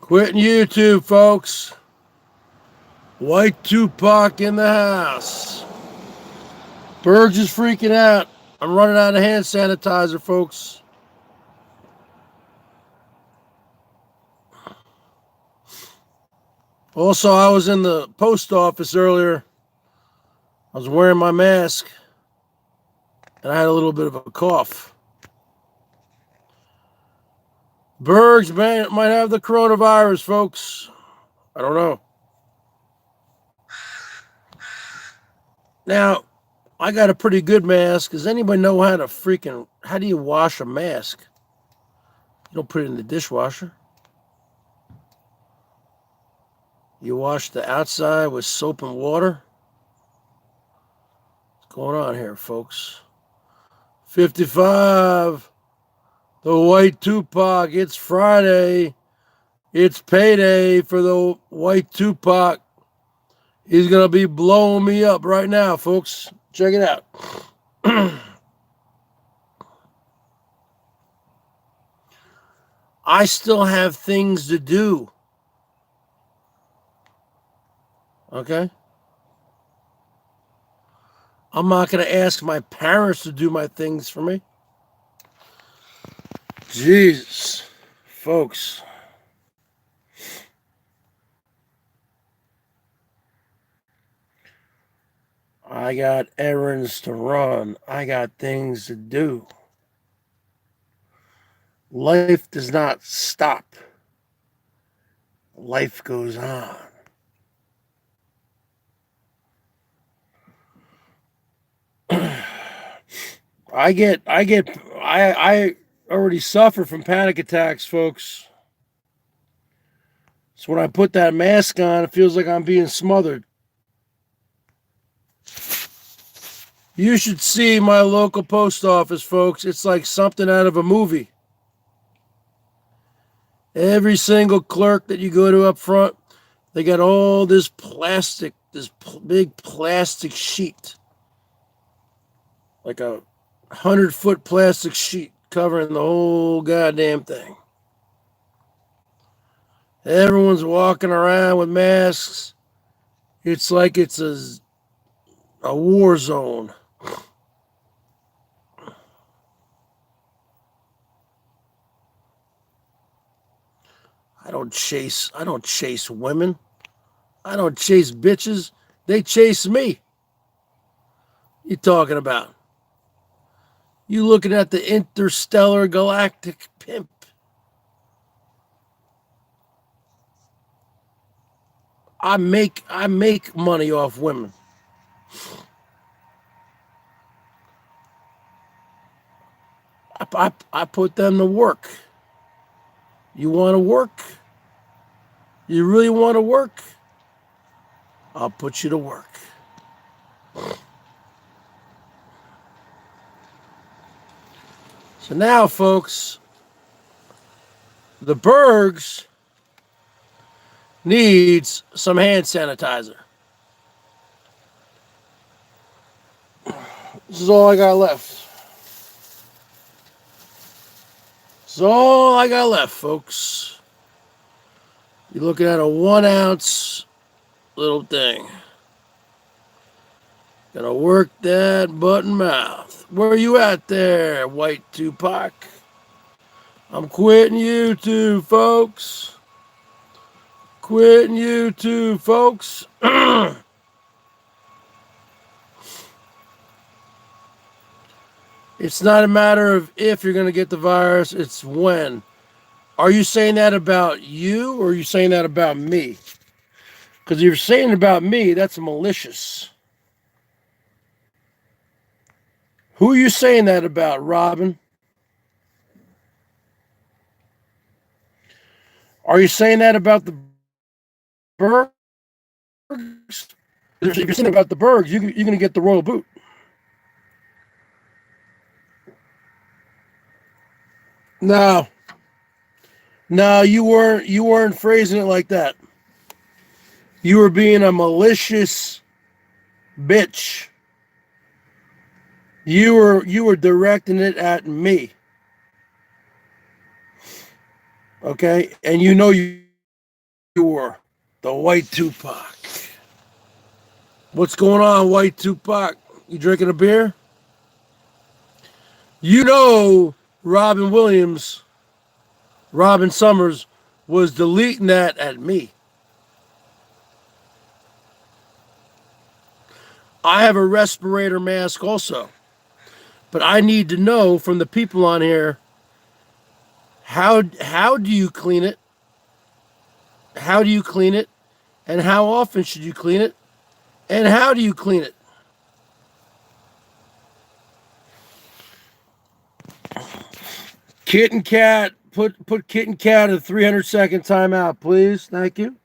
Quitting YouTube, folks. White Tupac in the house. Bergs is freaking out. I'm running out of hand sanitizer, folks. Also, I was in the post office earlier. I was wearing my mask, and I had a little bit of a cough. Bergs might have the coronavirus, folks. I don't know. Now, I got a pretty good mask. Does anybody know how do you wash a mask? You don't put it in the dishwasher. You wash the outside with soap and water. What's going on here, folks? 55. The White Tupac. It's Friday. It's payday for the White Tupac. He's going to be blowing me up right now, folks. Check it out. I still have things to do. Okay? I'm not going to ask my parents to do my things for me. Jesus, folks. I got errands to run. I got things to do. Life does not stop. Life goes on. I already suffer from panic attacks, folks. So when I put that mask on, it feels like I'm being smothered. You should see my local post office, folks. It's like something out of a movie. Every single clerk that you go to up front, they got all this plastic, big plastic sheet. Like a 100-foot plastic sheet covering the whole goddamn thing. Everyone's walking around with masks. It's like it's a war zone. I don't chase women. I don't chase bitches. They chase me. You talking about? You looking at the interstellar galactic pimp. I make money off women. I put them to work. You want to work? You really want to work? I'll put you to work. So now, folks, the Bergs needs some hand sanitizer. This is all I got left. This is all I got left, folks. You're looking at a 1 ounce little thing. Gonna work that button mouth. Where are you at there, White Tupac? I'm quitting YouTube, folks. Quitting YouTube, folks. It's not a matter of if you're going to get the virus, it's when. Are you saying that about you, or are you saying that about me? Because if you're saying about me, that's malicious. Who are you saying that about, Robin? Are you saying that about the Bergs? If you're saying about the Bergs, you're going to get the royal boot. No, you weren't phrasing it like that. You were being a malicious bitch. You were directing it at me. Okay? And you know you You're the white Tupac. What's going on, white Tupac? You drinking a beer? You know Robin Summers, was deleting that at me. I have a respirator mask also. But I need to know from the people on here, how do you clean it? How do you clean it? And how often should you clean it? And how do you clean it? Kit and Cat, put Kit and Cat at a 300-second timeout, please. Thank you.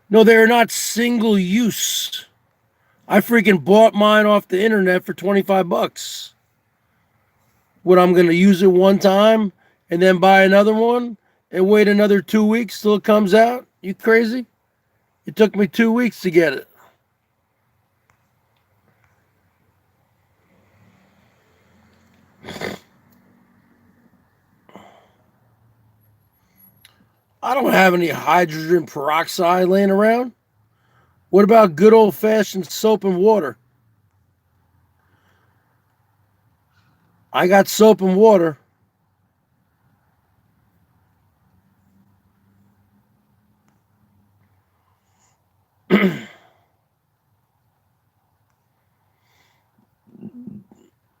No, they're not single use. I freaking bought mine off the internet for 25 bucks. What, I'm going to use it one time and then buy another one and wait another 2 weeks till it comes out? You crazy? It took me 2 weeks to get it. I don't have any hydrogen peroxide laying around. What about good old-fashioned soap and water? I got soap and water.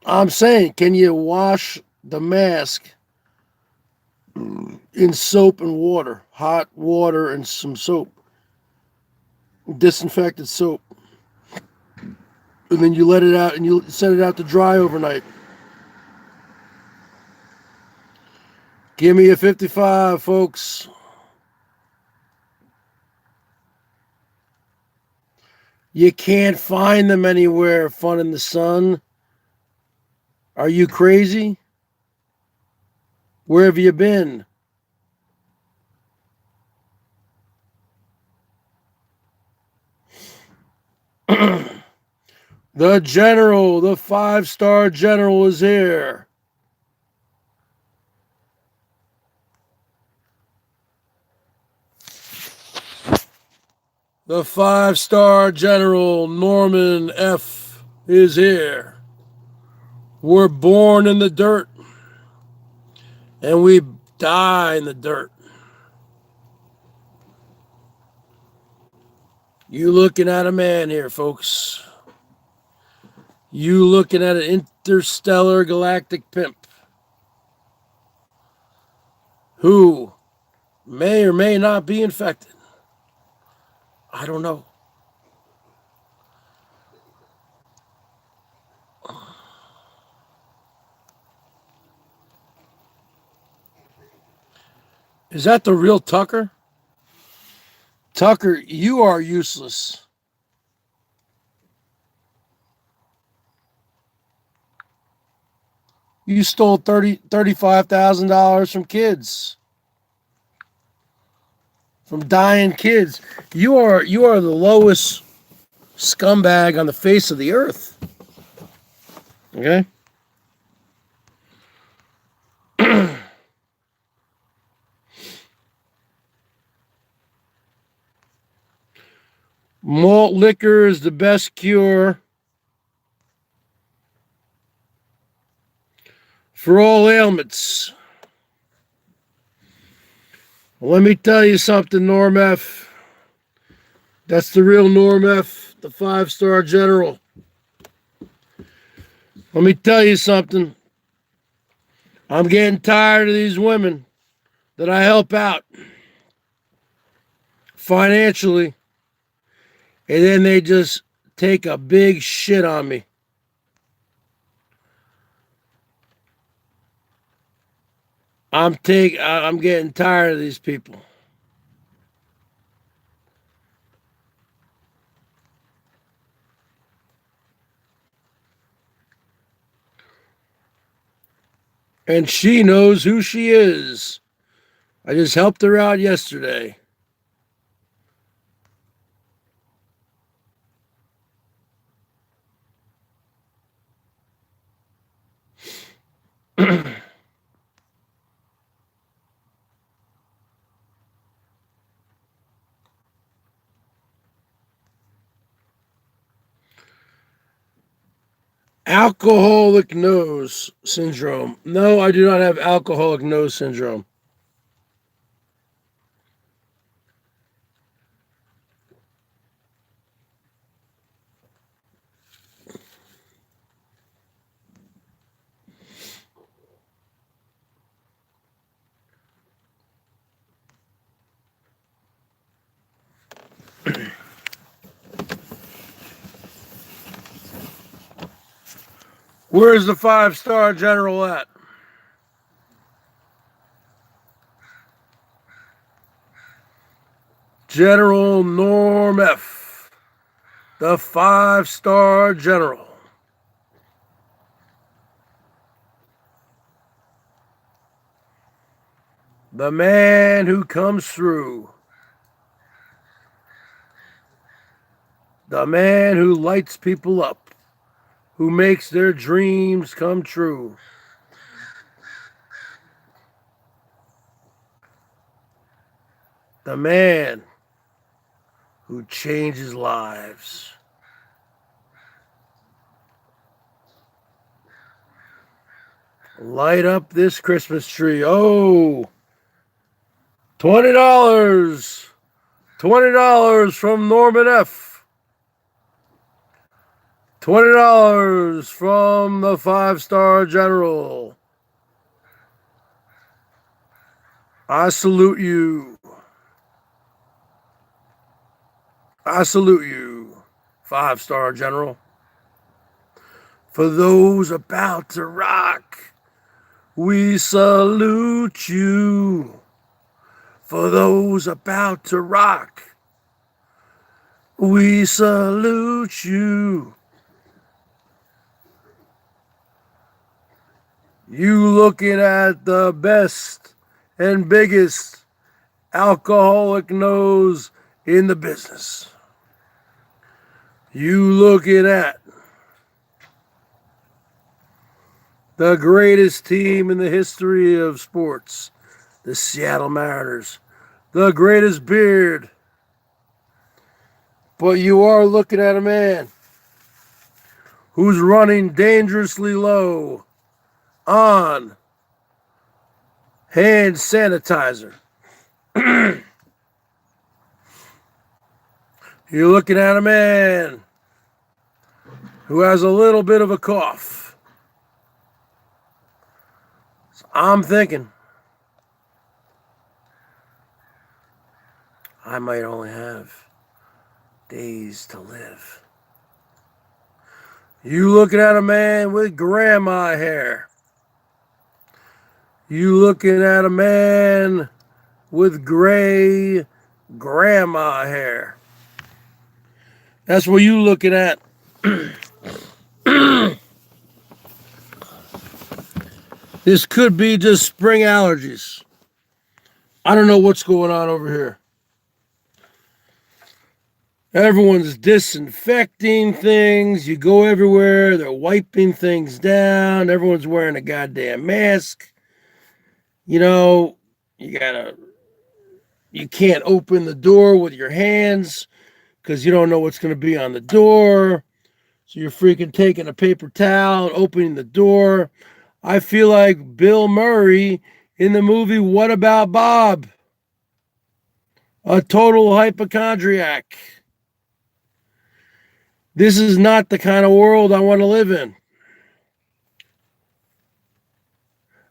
I'm saying, can you wash the mask in soap and water? Hot water and some soap. Disinfected soap. And then you let it out and you set it out to dry overnight. Give me a 55, folks. You can't find them anywhere. Fun in the Sun. Are you crazy? Where have you been? The general, the 5-star general is here. The 5-star general, Norman F., is here. We're born in the dirt, and we die in the dirt. You looking at a man here, folks. You looking at an interstellar galactic pimp who may or may not be infected. I don't know. Is that the real Tucker? Tucker, you are useless. You stole $35,000 from kids. From dying kids. You are the lowest scumbag on the face of the earth. Okay? Malt liquor is the best cure for all ailments. Let me tell you something, Norm F. That's the real Norm F., the 5-star general. Let me tell you something. I'm getting tired of these women that I help out financially, and then they just take a big shit on me. I'm getting tired of these people. And she knows who she is. I just helped her out yesterday. Alcoholic nose syndrome. No, I do not have alcoholic nose syndrome. Where's the 5-star general at? General Norm F., the 5-star general. The man who comes through. The man who lights people up, who makes their dreams come true. The man who changes lives. Light up this Christmas tree. Oh, $20. $20 from Norman F. $20 from the 5-star general. I salute you. I salute you, 5-star general. For those about to rock, we salute you. For those about to rock, we salute you. You looking at the best and biggest alcoholic nose in the business. You looking at the greatest team in the history of sports, the Seattle Mariners, the greatest beard. But you are looking at a man who's running dangerously low on hand sanitizer. You're looking at a man who has a little bit of a cough. So I'm thinking I might only have days to live. You looking at a man with grandma hair. You looking at a man with gray grandma hair. That's what you looking at. This could be just spring allergies. I don't know what's going on over here. Everyone's disinfecting things. You go everywhere, they're wiping things down. Everyone's wearing a goddamn mask. You know, you can't open the door with your hands because you don't know what's going to be on the door. So you're freaking taking a paper towel and opening the door. I feel like Bill Murray in the movie What About Bob? A total hypochondriac. This is not the kind of world I want to live in.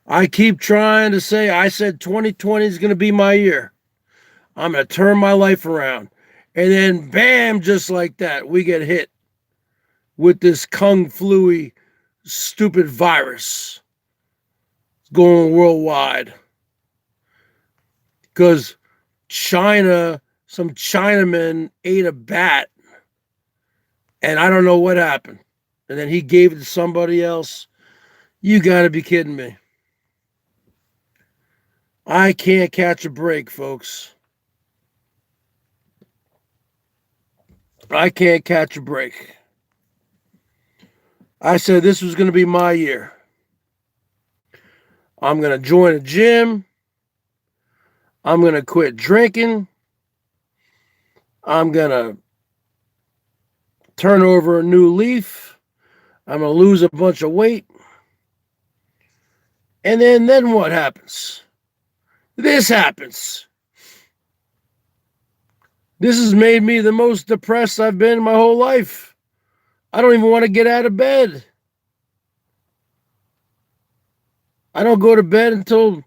I keep trying to say, I said 2020 is going to be my year. I'm going to turn my life around. And then, bam, just like that, we get hit with this kung flu-y stupid virus going worldwide. Because China, some Chinaman ate a bat, and I don't know what happened. And then he gave it to somebody else. You got to be kidding me. I can't catch a break, folks. I can't catch a break. I said this was going to be my year. I'm going to join a gym. I'm going to quit drinking. I'm going to turn over a new leaf. I'm going to lose a bunch of weight. And then what happens? This happens. This has made me the most depressed I've been in my whole life. I don't even want to get out of bed. I don't go to bed until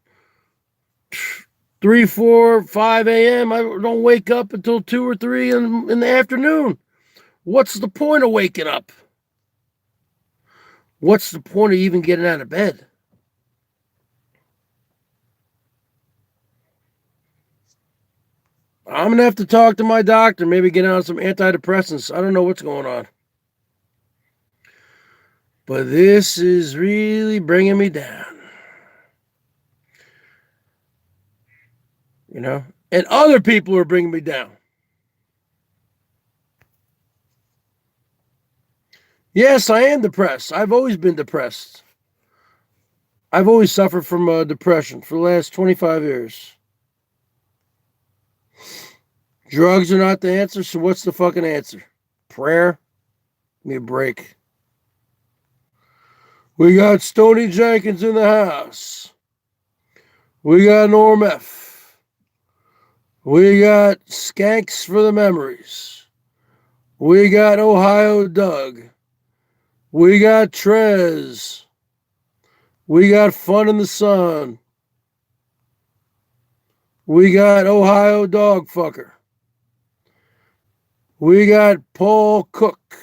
3, 4, 5 a.m. I don't wake up until 2 or 3 in the afternoon. What's the point of waking up? What's the point of even getting out of bed? I'm going to have to talk to my doctor, maybe get on some antidepressants. I don't know what's going on. But this is really bringing me down. You know? And other people are bringing me down. Yes, I am depressed. I've always been depressed. I've always suffered from depression for the last 25 years. Drugs are not the answer, so what's the fucking answer? Prayer? Give me a break. We got Stoney Jenkins in the house. We got Norm F. We got Skanks for the Memories. We got Ohio Doug. We got Trez. We got Fun in the Sun. We got Ohio Dogfucker. We got Paul Cook.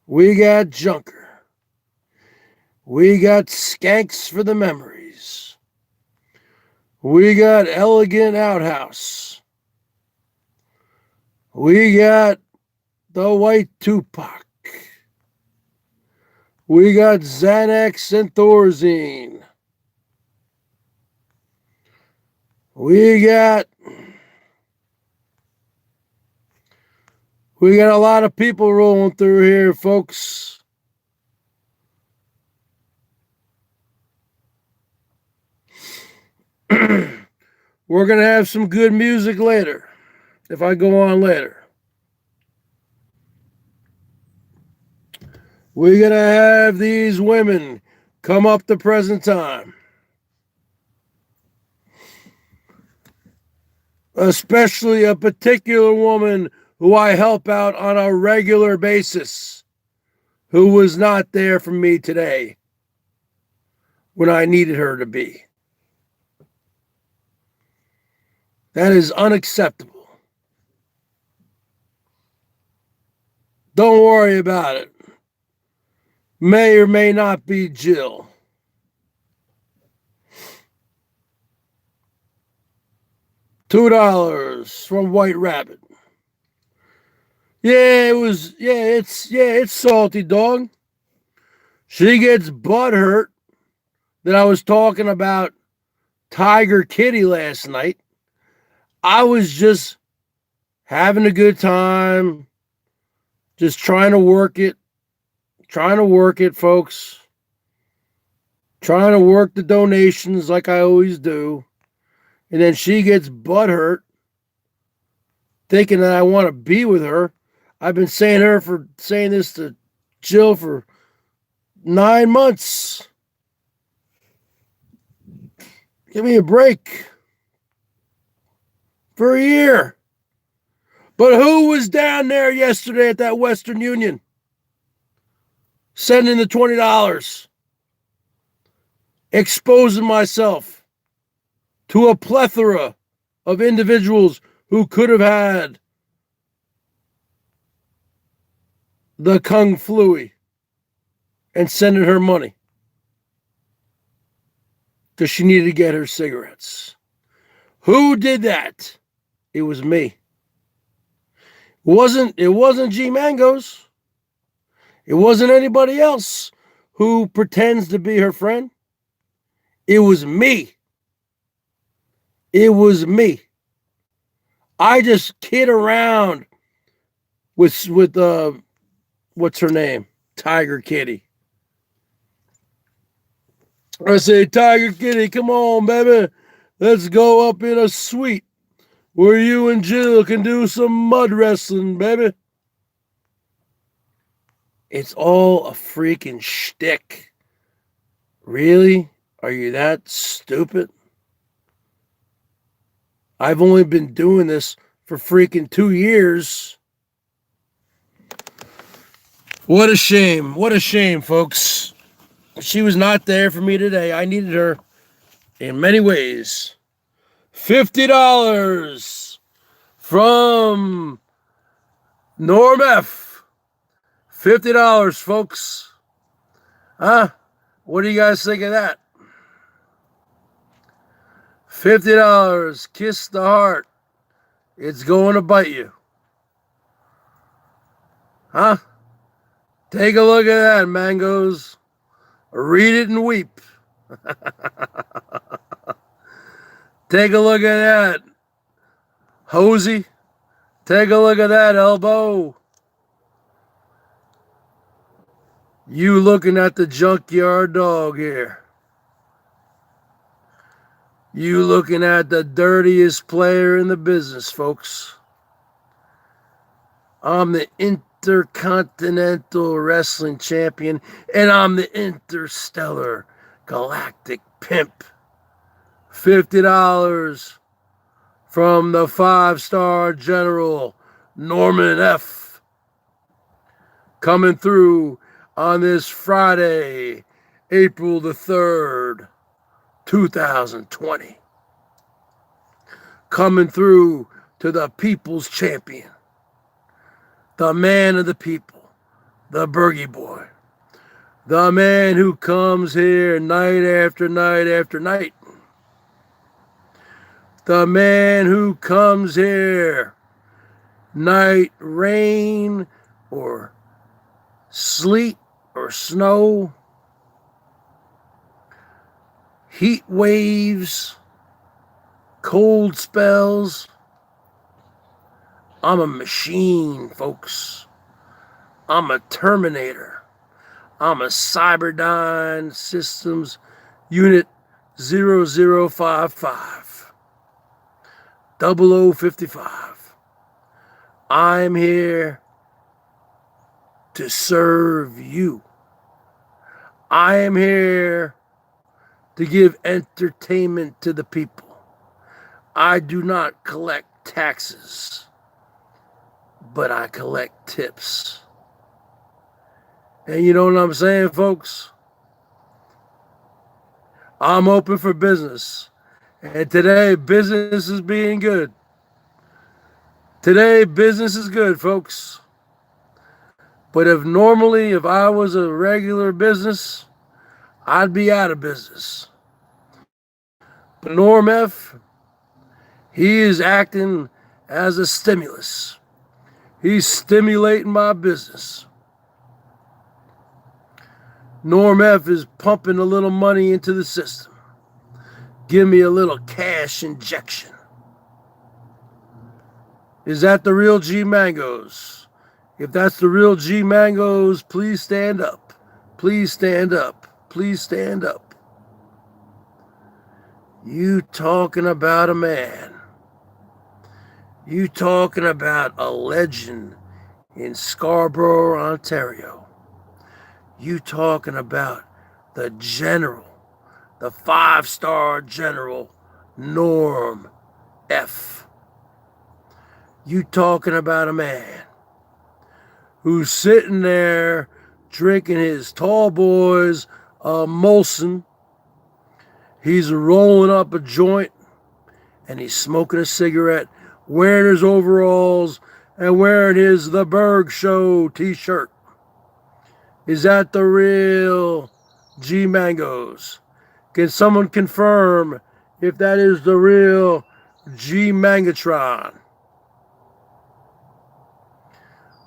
We got Junker. We got Skanks for the Memories. We got Elegant Outhouse. We got the White Tupac. We got Xanax and Thorazine. We got a lot of people rolling through here, folks. We're going to have some good music later, if I go on later. We're going to have these women come up the present time. Especially a particular woman who I help out on a regular basis, who was not there for me today when I needed her to be. That is unacceptable. Don't worry about it. May or may not be Jill. $2 from White Rabbit. It's salty, dog. She gets butthurt that I was talking about Tiger Kitty last night. I was just having a good time, just trying to work it, folks. Trying to work the donations like I always do. And then she gets butthurt, thinking that I want to be with her. I've been saying this to Jill for 9 months. Give me a break. For a year. But who was down there yesterday at that Western Union? Sending the $20. Exposing myself to a plethora of individuals who could have had the Kung Fluey and sending her money because she needed to get her cigarettes. Who did that? It was me. It wasn't G Mangoes. It wasn't anybody else who pretends to be her friend. It was me. It was me. I just kid around with what's her name? Tiger Kitty. I say, Tiger Kitty, come on, baby. Let's go up in a suite where you and Jill can do some mud wrestling, baby. It's all a freaking shtick. Really? Are you that stupid? I've only been doing this for freaking 2 years. What a shame. What a shame, folks. She was not there for me today. I needed her in many ways. $50 from Norm F. $50, folks. Huh? What do you guys think of that? $50. Kiss the heart. It's going to bite you. Huh? Take a look at that, mangoes. Read it and weep. Take a look at that, Hosey. Take a look at that, elbow. You looking at the junkyard dog here. You looking at the dirtiest player in the business, folks. I'm the Intercontinental Wrestling Champion, and I'm the Interstellar Galactic Pimp. $50 from the 5-star General Norman F. Coming through on this Friday, April the 3rd, 2020. Coming through to the People's Champion, the man of the people, the Bergie Boy, the man who comes here night after night after night, the man who comes here night, rain, or sleet, or snow, heat waves, cold spells. I'm a machine, folks. I'm a Terminator. I'm a Cyberdyne Systems Unit 0055. 0055. I'm here to serve you. I am here to give entertainment to the people. I do not collect taxes, but I collect tips. And you know what I'm saying, folks? I'm open for business. And today, business is being good. Today, business is good, folks. But if I was a regular business, I'd be out of business. But Norm F., he is acting as a stimulus. He's stimulating my business. Norm F. is pumping a little money into the system. Give me a little cash injection. Is that the real G Mangoes? If that's the real G Mangoes, please stand up. Please stand up. Please stand up. You talking about a man. You talking about a legend in Scarborough, Ontario. You talking about the general, the 5-star General Norm F. You talking about a man who's sitting there drinking his tall boys Molson. He's rolling up a joint and he's smoking a cigarette, wearing his overalls and wearing his The Bergs Show t-shirt. Is that the real G Mangoes? Can someone confirm if that is the real G Mangatron?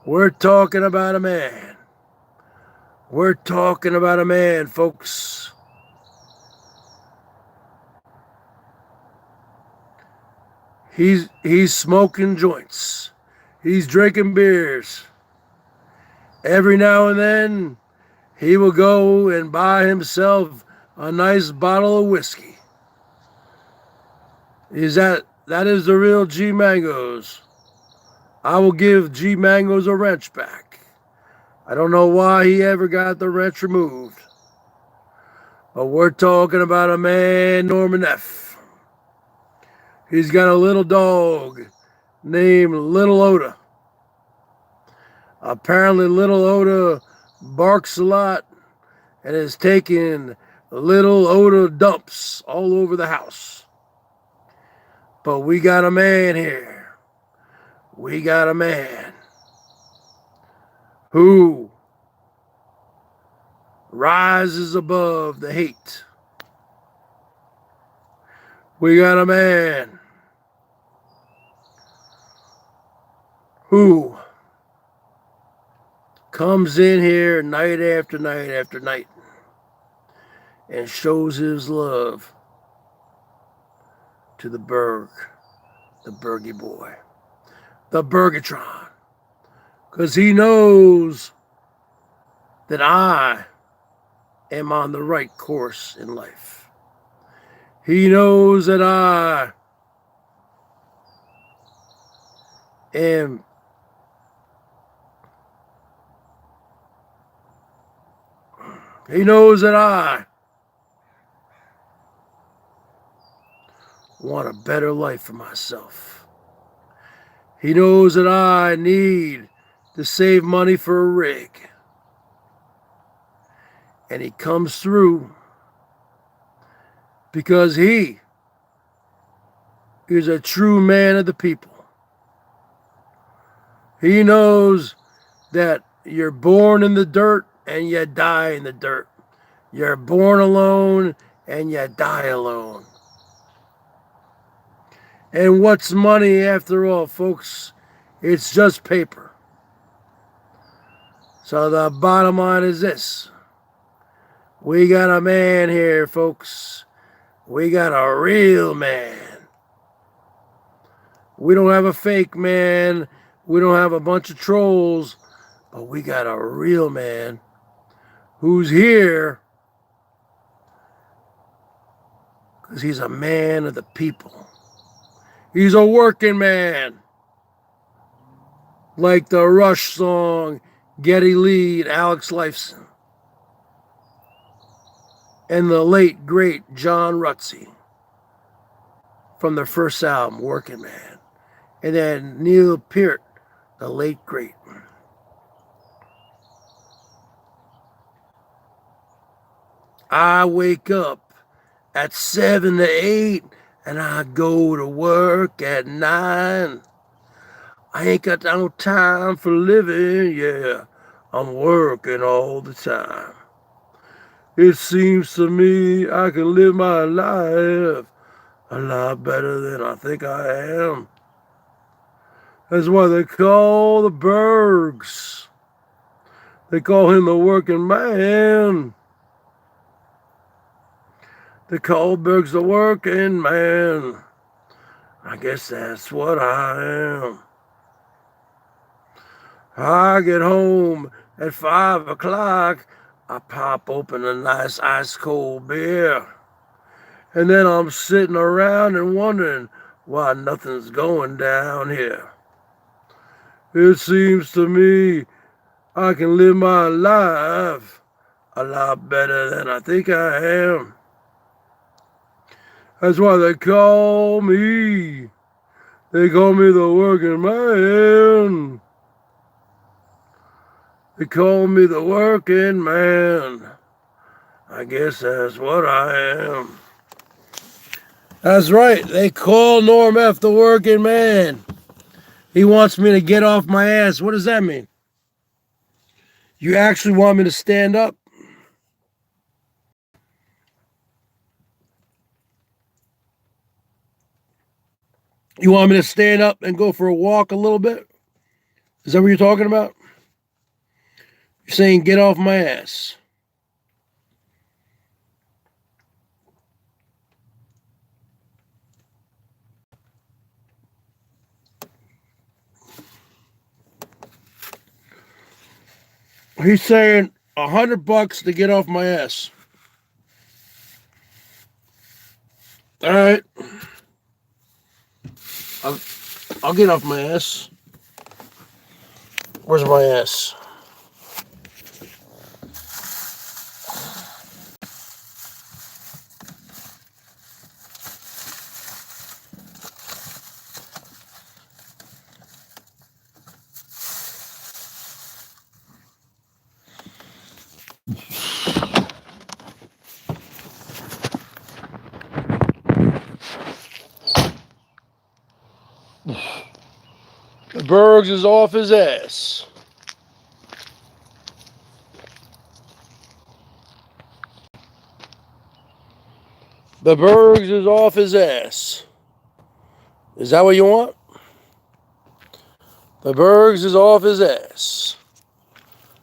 We're talking about a man. We're talking about a man, folks. He's smoking joints. He's drinking beers. Every now and then, he will go and buy himself a nice bottle of whiskey. That is the real G Mangoes? I will give G Mangoes a wrench back. I don't know why he ever got the wrench removed. But we're talking about a man, Norman F. He's got a little dog named Little Oda. Apparently, Little Oda barks a lot and is taking Little Oda dumps all over the house. But we got a man here. We got a man who rises above the hate. We got a man who comes in here night after night after night and shows his love to the Bergie boy, the Bergatron, because he knows that I am on the right course in life. He knows that I am He knows that I want a better life for myself. He knows that I need to save money for a rig. And he comes through because he is a true man of the people. He knows that you're born in the dirt and you die in the dirt. You're born alone and you die alone. And what's money after all, folks? It's just paper. So the bottom line is this. We got a man here, folks. We got a real man. We don't have a fake man. We don't have a bunch of trolls. But we got a real man who's here because he's a man of the people. He's a working man. Like the Rush song, Geddy Lee, Alex Lifeson. And the late, great John Rutsey from their first album, Working Man. And then Neil Peart, the late, great. I wake up at 7 to 8 and I go to work at 9. I ain't got no time for living, yeah. I'm working all the time. It seems to me I can live my life a lot better than I think I am. That's why they call the Bergs. They call him the working man. They call Bergs the working man. I guess that's what I am. I get home at 5 o'clock. I pop open a nice ice cold beer. And then I'm sitting around and wondering why nothing's going down here. It seems to me I can live my life a lot better than I think I am. That's why they call me the working man. They call me the working man. I guess that's what I am. That's right. They call Norm F the working man. He wants me to get off my ass. What does that mean? You actually want me to stand up? You want me to stand up and go for a walk a little bit? Is that what you're talking about? You're saying get off my ass. He's saying $100 to get off my ass. All right. I'll get off my ass. Where's my ass? The Bergs is off his ass. The Bergs is off his ass. Is that what you want? The Bergs is off his ass.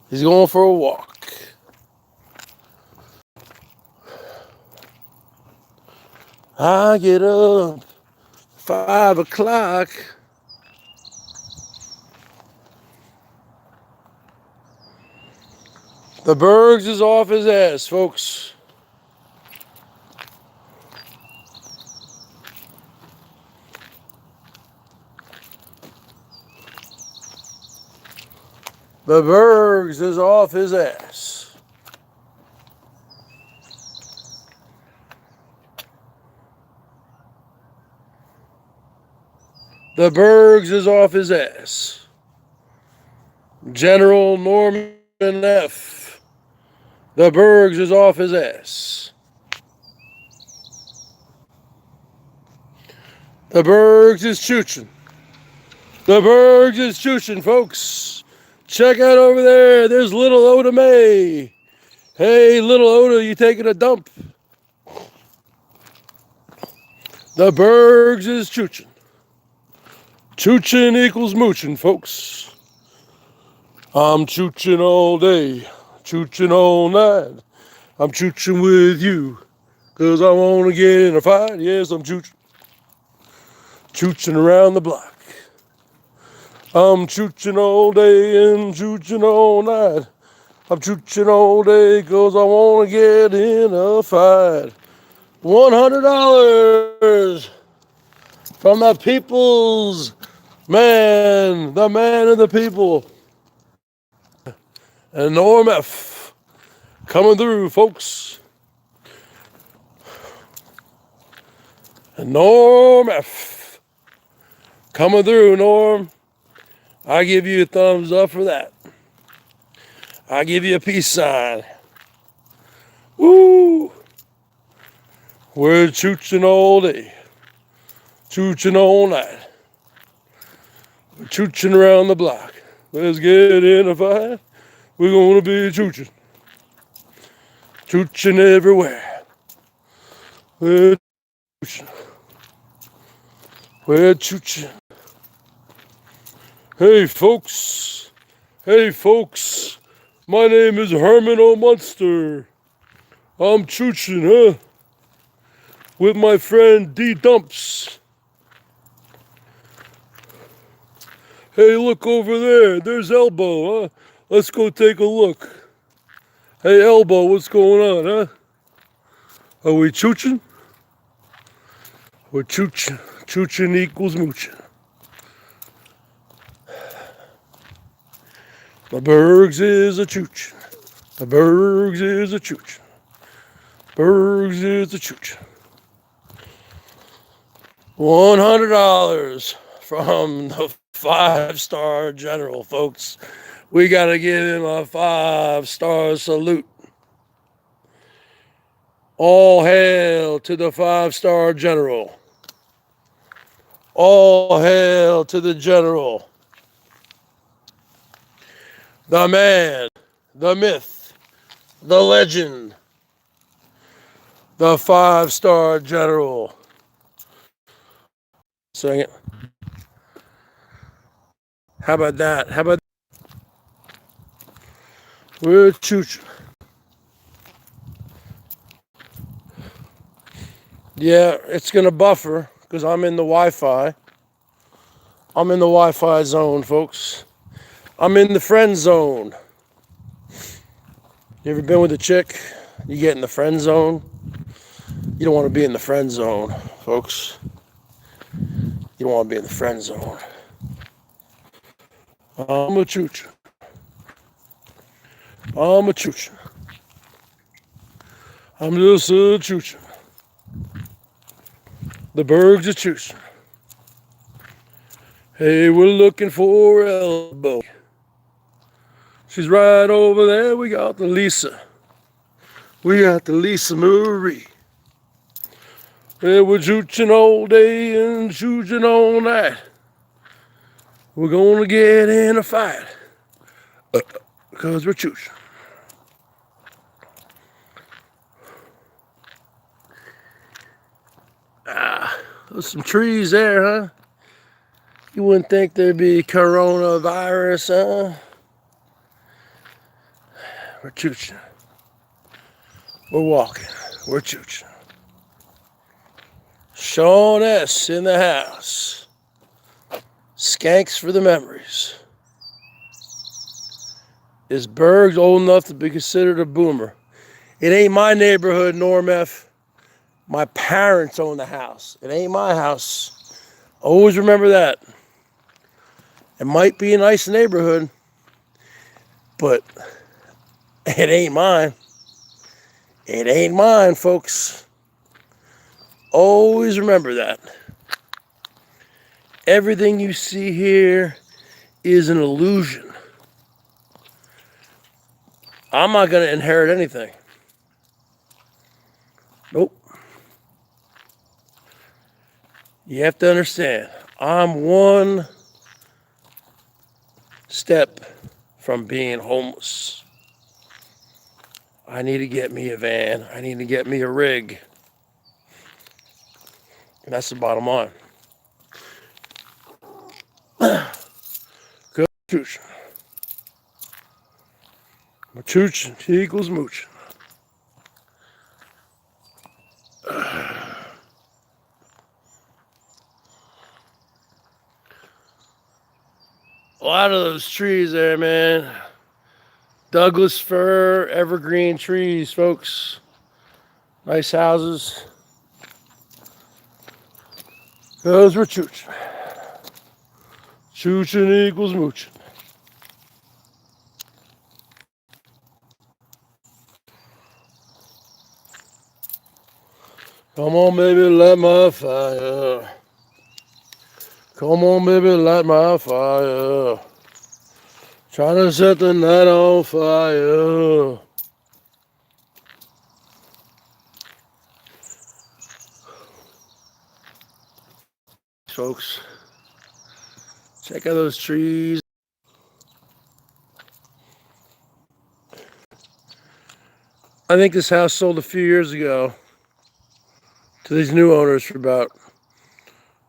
He's going for a walk. I get up 5 o'clock. The Bergs is off his ass, folks. The Bergs is off his ass. The Bergs is off his ass. General Norman F. The Bergs is off his ass. The Bergs is chooching. The Bergs is chooching, folks. Check out over there. There's little Oda May. Hey, little Oda, you taking a dump? The Bergs is chooching. Chooching equals mooching, folks. I'm chooching all day, chooching all night. I'm chooching with you, 'cause I want to get in a fight. Yes, I'm chooching. Chooching around the block. I'm chooching all day and chooching all night. I'm chooching all day 'cause I want to get in a fight. $100 from the people's man, the man of the people. And Norm F. coming through, folks. And Norm F. coming through, Norm. I give you a thumbs up for that. I give you a peace sign. Woo! We're chooching all day, chooching all night. We're chooching around the block. Let's get in a fight. We're gonna be chooching, chooching everywhere. We're chooching. We're chooching. Hey folks, my name is Herman O. Munster. I'm chooching, huh? With my friend D Dumps. Hey, look over there, there's Elbow, huh? Let's go take a look. Hey Elbow, what's going on, huh? Are we chooching? We're chooching. Chooching equals mooching. The Bergs is a chooch. The Bergs is a chooch. Bergs is a chooch. $100 from the 5-star general, folks. We got to give him a 5-star salute. All hail to the 5-star general. All hail to the general. The man, the myth, the legend, the 5-star general. Sing it. How about that? How about we're chooching. Yeah, it's going to buffer because I'm in the Wi-Fi. I'm in the Wi-Fi zone, folks. I'm in the friend zone. You ever been with a chick? You get in the friend zone? You don't want to be in the friend zone, folks. You don't want to be in the friend zone. I'm a chooch. I'm a chooch. I'm just a chooch. The Bergs are chooch. Hey, we're looking for Elbow. She's right over there. We got the Lisa. We got the Lisa Marie. Yeah, we're chooching all day and chooching all night. We're going to get in a fight. Because we're choosing. There's some trees there, huh? You wouldn't think there'd be coronavirus, huh? We're chooching. We're walking. We're chooching. Sean S. in the house. Skanks for the memories. Is Bergs old enough to be considered a boomer? It ain't my neighborhood, Norm F. My parents own the house. It ain't my house. Always remember that. It might be a nice neighborhood, but it ain't mine. It ain't mine, folks. Always remember that. Everything you see here is an illusion. I'm not going to inherit anything. Nope. You have to understand, I'm one step from being homeless. I need to get me a van. I need to get me a rig. And that's the bottom line. Good chooch. Chooch equals mooch. A lot of those trees there, man. Douglas fir, evergreen trees, folks. Nice houses. Those were chooching. Chooching equals mooching. Come on, baby, light my fire. Come on, baby, light my fire. Trying to set the night on fire. Folks, check out those trees. I think this house sold a few years ago to these new owners for about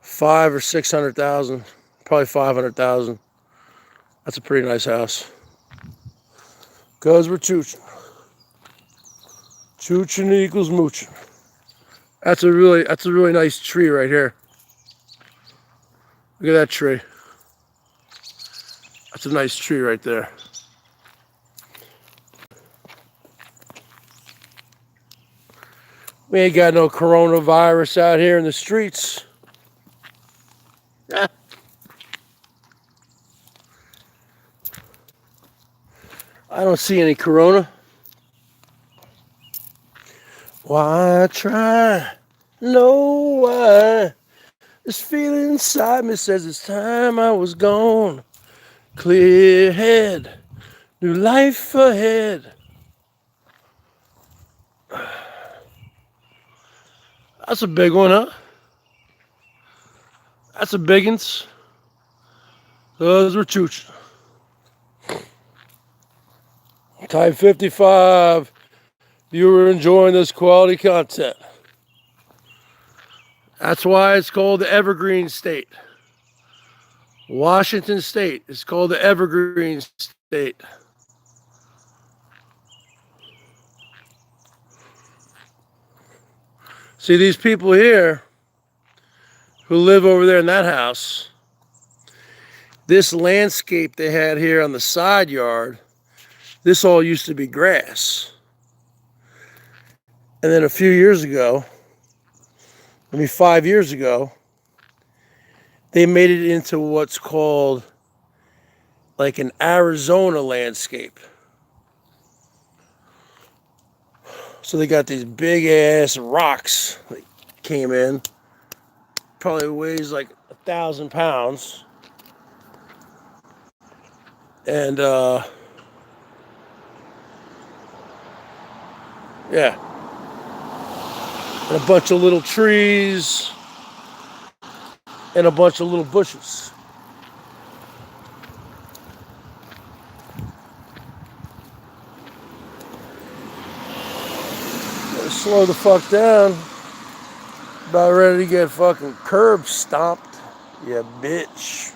$500,000 or $600,000, probably $500,000. That's a pretty nice house. Cause we're chooching. Chooching equals mooching. That's a really nice tree right here. Look at that tree. That's a nice tree right there. We ain't got no coronavirus out here in the streets. I don't see any corona. Why try? No, why? This feeling inside me says it's time I was gone. Clear head, new life ahead. That's a big one, huh? That's a biggins. Those were chooch. Type 55. You were enjoying this quality content. That's why it's called the Evergreen State. Washington State is called the Evergreen State. See, these people here who live over there in that house, this landscape they had here on the side yard, this all used to be grass. And then a few years ago, 5 years ago, they made it into what's called like an Arizona landscape. So they got these big ass rocks that came in. Probably weighs like 1,000 pounds. And yeah. And a bunch of little trees and a bunch of little bushes. Slow the fuck down. About ready to get fucking curb stomped. Yeah, bitch.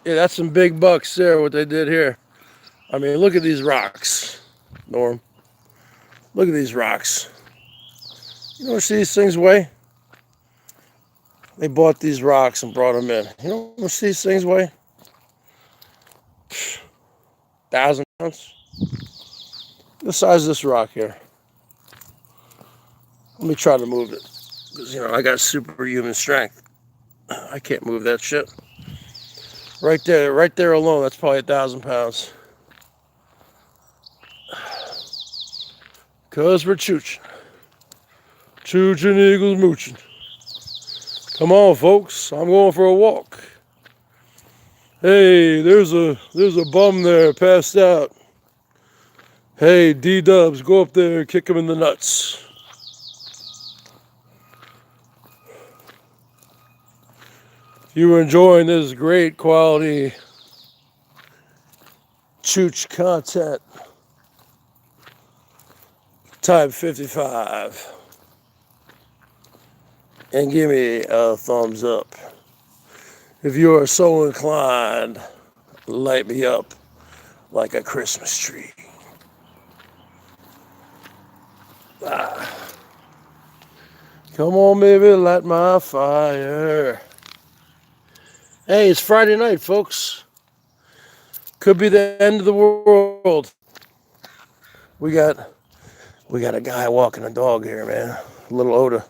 Yeah, that's some big bucks there, what they did here. I mean, look at these rocks, Norm. Look at these rocks. You know how much these things weigh? They bought these rocks and brought them in. You know how much these things weigh? 1,000 pounds. The size of this rock here. Let me try to move it. Because, I got superhuman strength. I can't move that shit. Right there alone, that's probably 1,000 pounds. Because we're chooching. Chooching eagles mooching. Come on, folks. I'm going for a walk. Hey, there's a bum there passed out. Hey, D-dubs, go up there and kick him in the nuts. If you were enjoying this great quality chooch content, type 55 and give me a thumbs up. If you are so inclined, light me up like a Christmas tree. Come on, baby, light my fire. Hey, it's Friday night, folks. Could be the end of the world. We got a guy walking a dog here, man. Little Oda.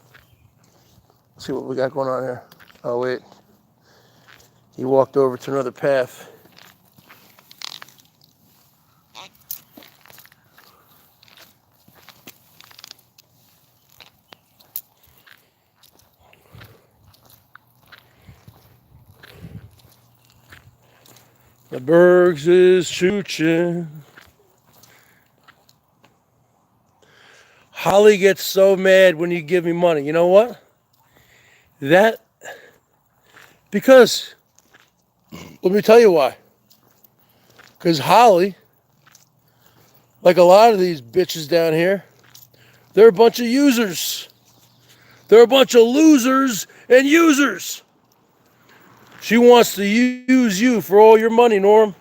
Let's see what we got going on here. Oh, wait. He walked over to another path. The Bergs is chooching. Holly gets so mad when you give me money. You know what? Because, let me tell you why. Because Holly, like a lot of these bitches down here, they're a bunch of users. They're a bunch of losers and users. She wants to use you for all your money, Norm.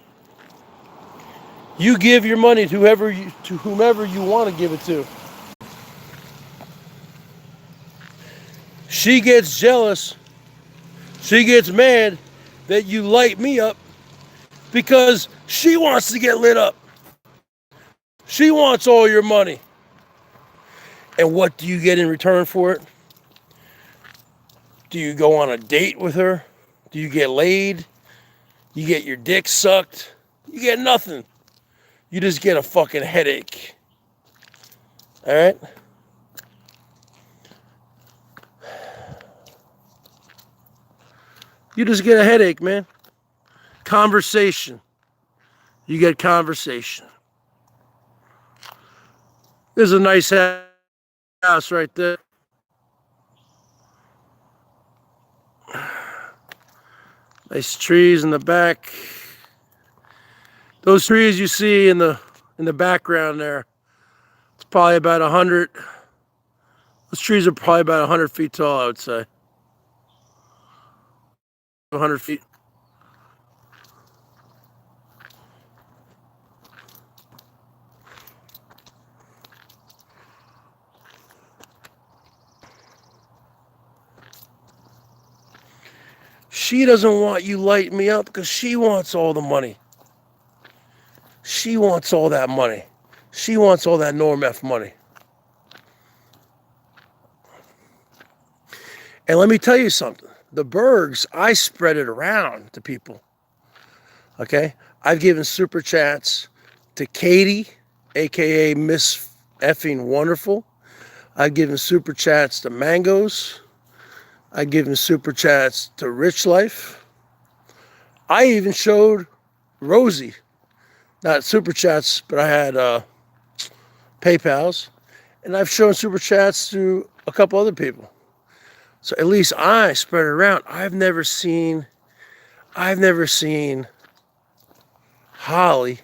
You give your money to whomever you want to give it to. She gets jealous. She gets mad that you light me up because she wants to get lit up. She wants all your money. And what do you get in return for it? Do you go on a date with her? Do you get laid? You get your dick sucked? You get nothing. You just get a fucking headache. All right? You just get a headache, man. Conversation. You get conversation. There's a nice house right there. Nice trees in the back. Those trees you see in the background there, it's probably about 100. Those trees are probably about 100 feet tall, I would say. 100 feet. She doesn't want you lighting me up because she wants all the money. She wants all that money. She wants all that Norm F money. And let me tell you something. The Bergs, I spread it around to people. Okay? I've given super chats to Katie, a.k.a. Miss Effing Wonderful. I've given super chats to Mangoes. I've given super chats to Rich Life. I even showed Rosie. Not super chats, but I had PayPals. And I've shown super chats to a couple other people. So at least I spread it around. I've never seen Holly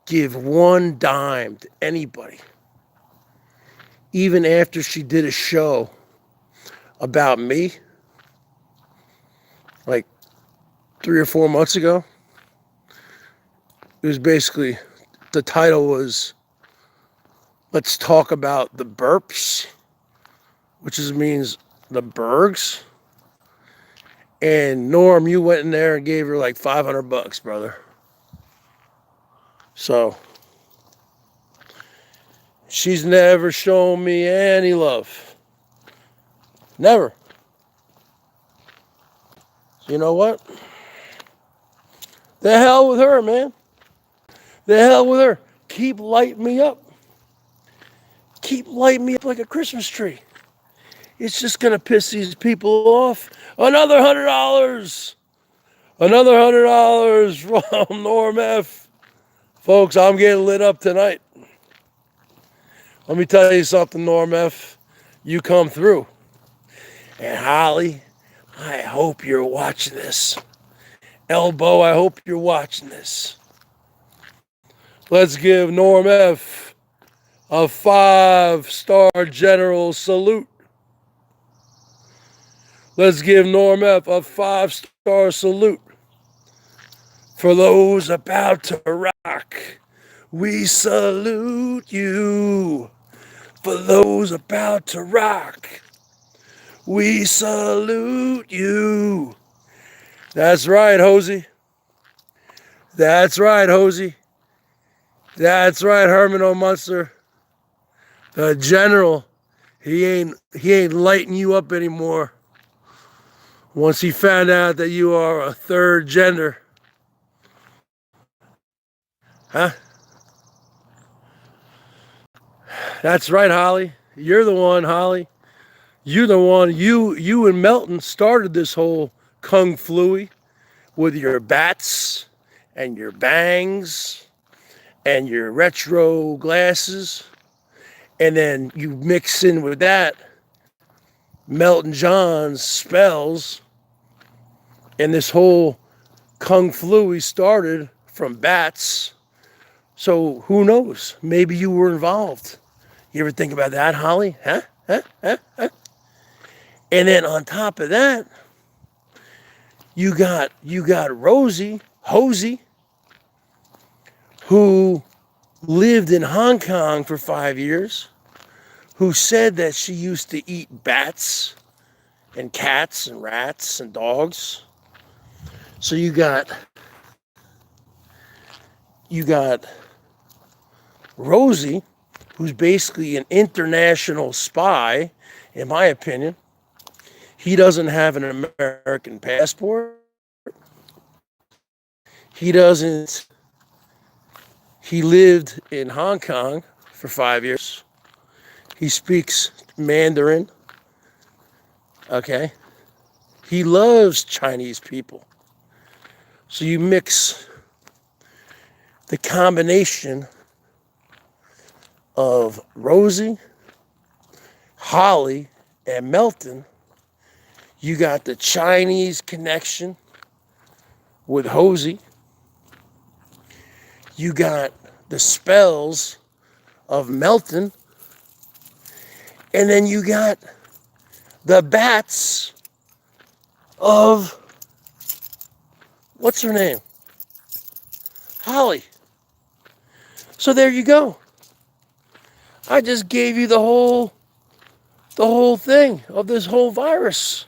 give one dime to anybody. even after she did a show about me, like 3 or 4 months ago, it was basically, the title was, let's talk about the burps, which means the Bergs. And Norm, you went in there and gave her like $500, brother. So she's never shown me any love. Never. You know what? The hell with her, man. The hell with her. Keep lighting me up. Keep lighting me up like a Christmas tree. It's just going to piss these people off. Another $100. Another $100 from Norm F. Folks, I'm getting lit up tonight. Let me tell you something, Norm F. You come through. And Holly, I hope you're watching this. Elbow, I hope you're watching this. Let's give Norm F a 5-star general salute. Let's give Norm F a 5-star salute. For those about to rock, we salute you. For those about to rock, we salute you. That's right, Hosey. That's right, Hosey. That's right, Herman O'Munster. The general, he ain't lighting you up anymore. Once he found out that you are a third gender. Huh? That's right, Holly. You're the one, Holly. You're the one. You and Melton started this whole kung flu with your bats and your bangs and your retro glasses. And then you mix in with that Melton John's spells. And this whole kung flu started from bats. So who knows? Maybe you were involved. You ever think about that, Holly? Huh? And then on top of that, you got Hosey, who lived in Hong Kong for 5 years, who said that she used to eat bats and cats and rats and dogs. So you got Rosie, who's basically an international spy, in my opinion. He doesn't have an American passport. He lived in Hong Kong for 5 years. He speaks Mandarin. Okay. He loves Chinese people. So you mix the combination of Rosie, Holly, and Melton. You got the Chinese connection with Hosey. You got the spells of Melton. And then you got the bats of, what's her name? Holly. So there you go. I just gave you the whole thing of this whole virus.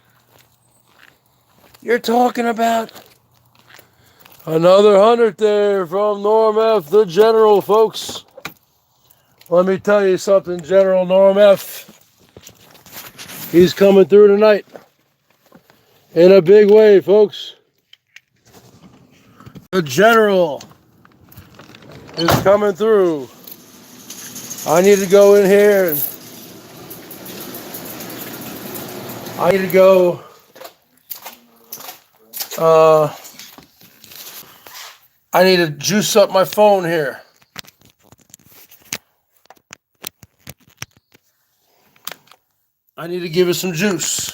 You're talking about another 100 there from Norm F, the general, folks. Let me tell you something, General Norm F. He's coming through tonight in a big way, folks. The general is coming through. I need to go in here and I need to go I need to juice up my phone here. I need to give it some juice.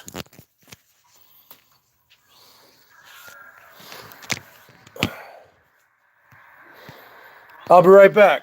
I'll be right back.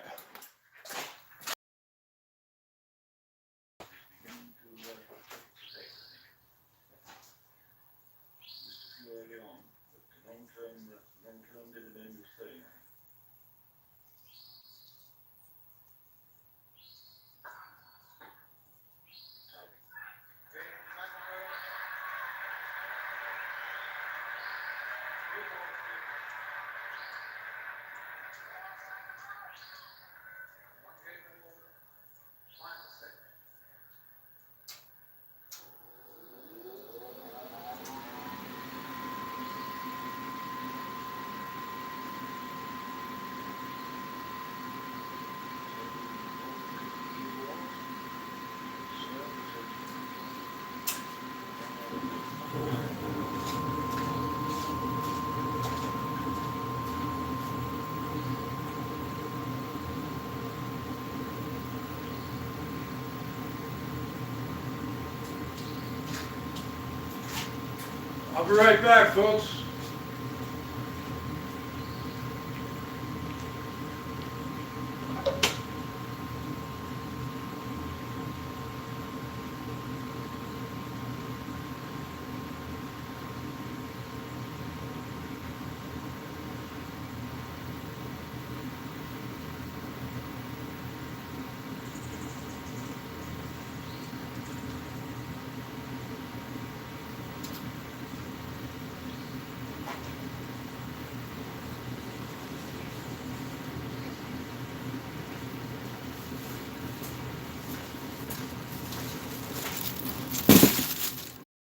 I'll be right back, folks.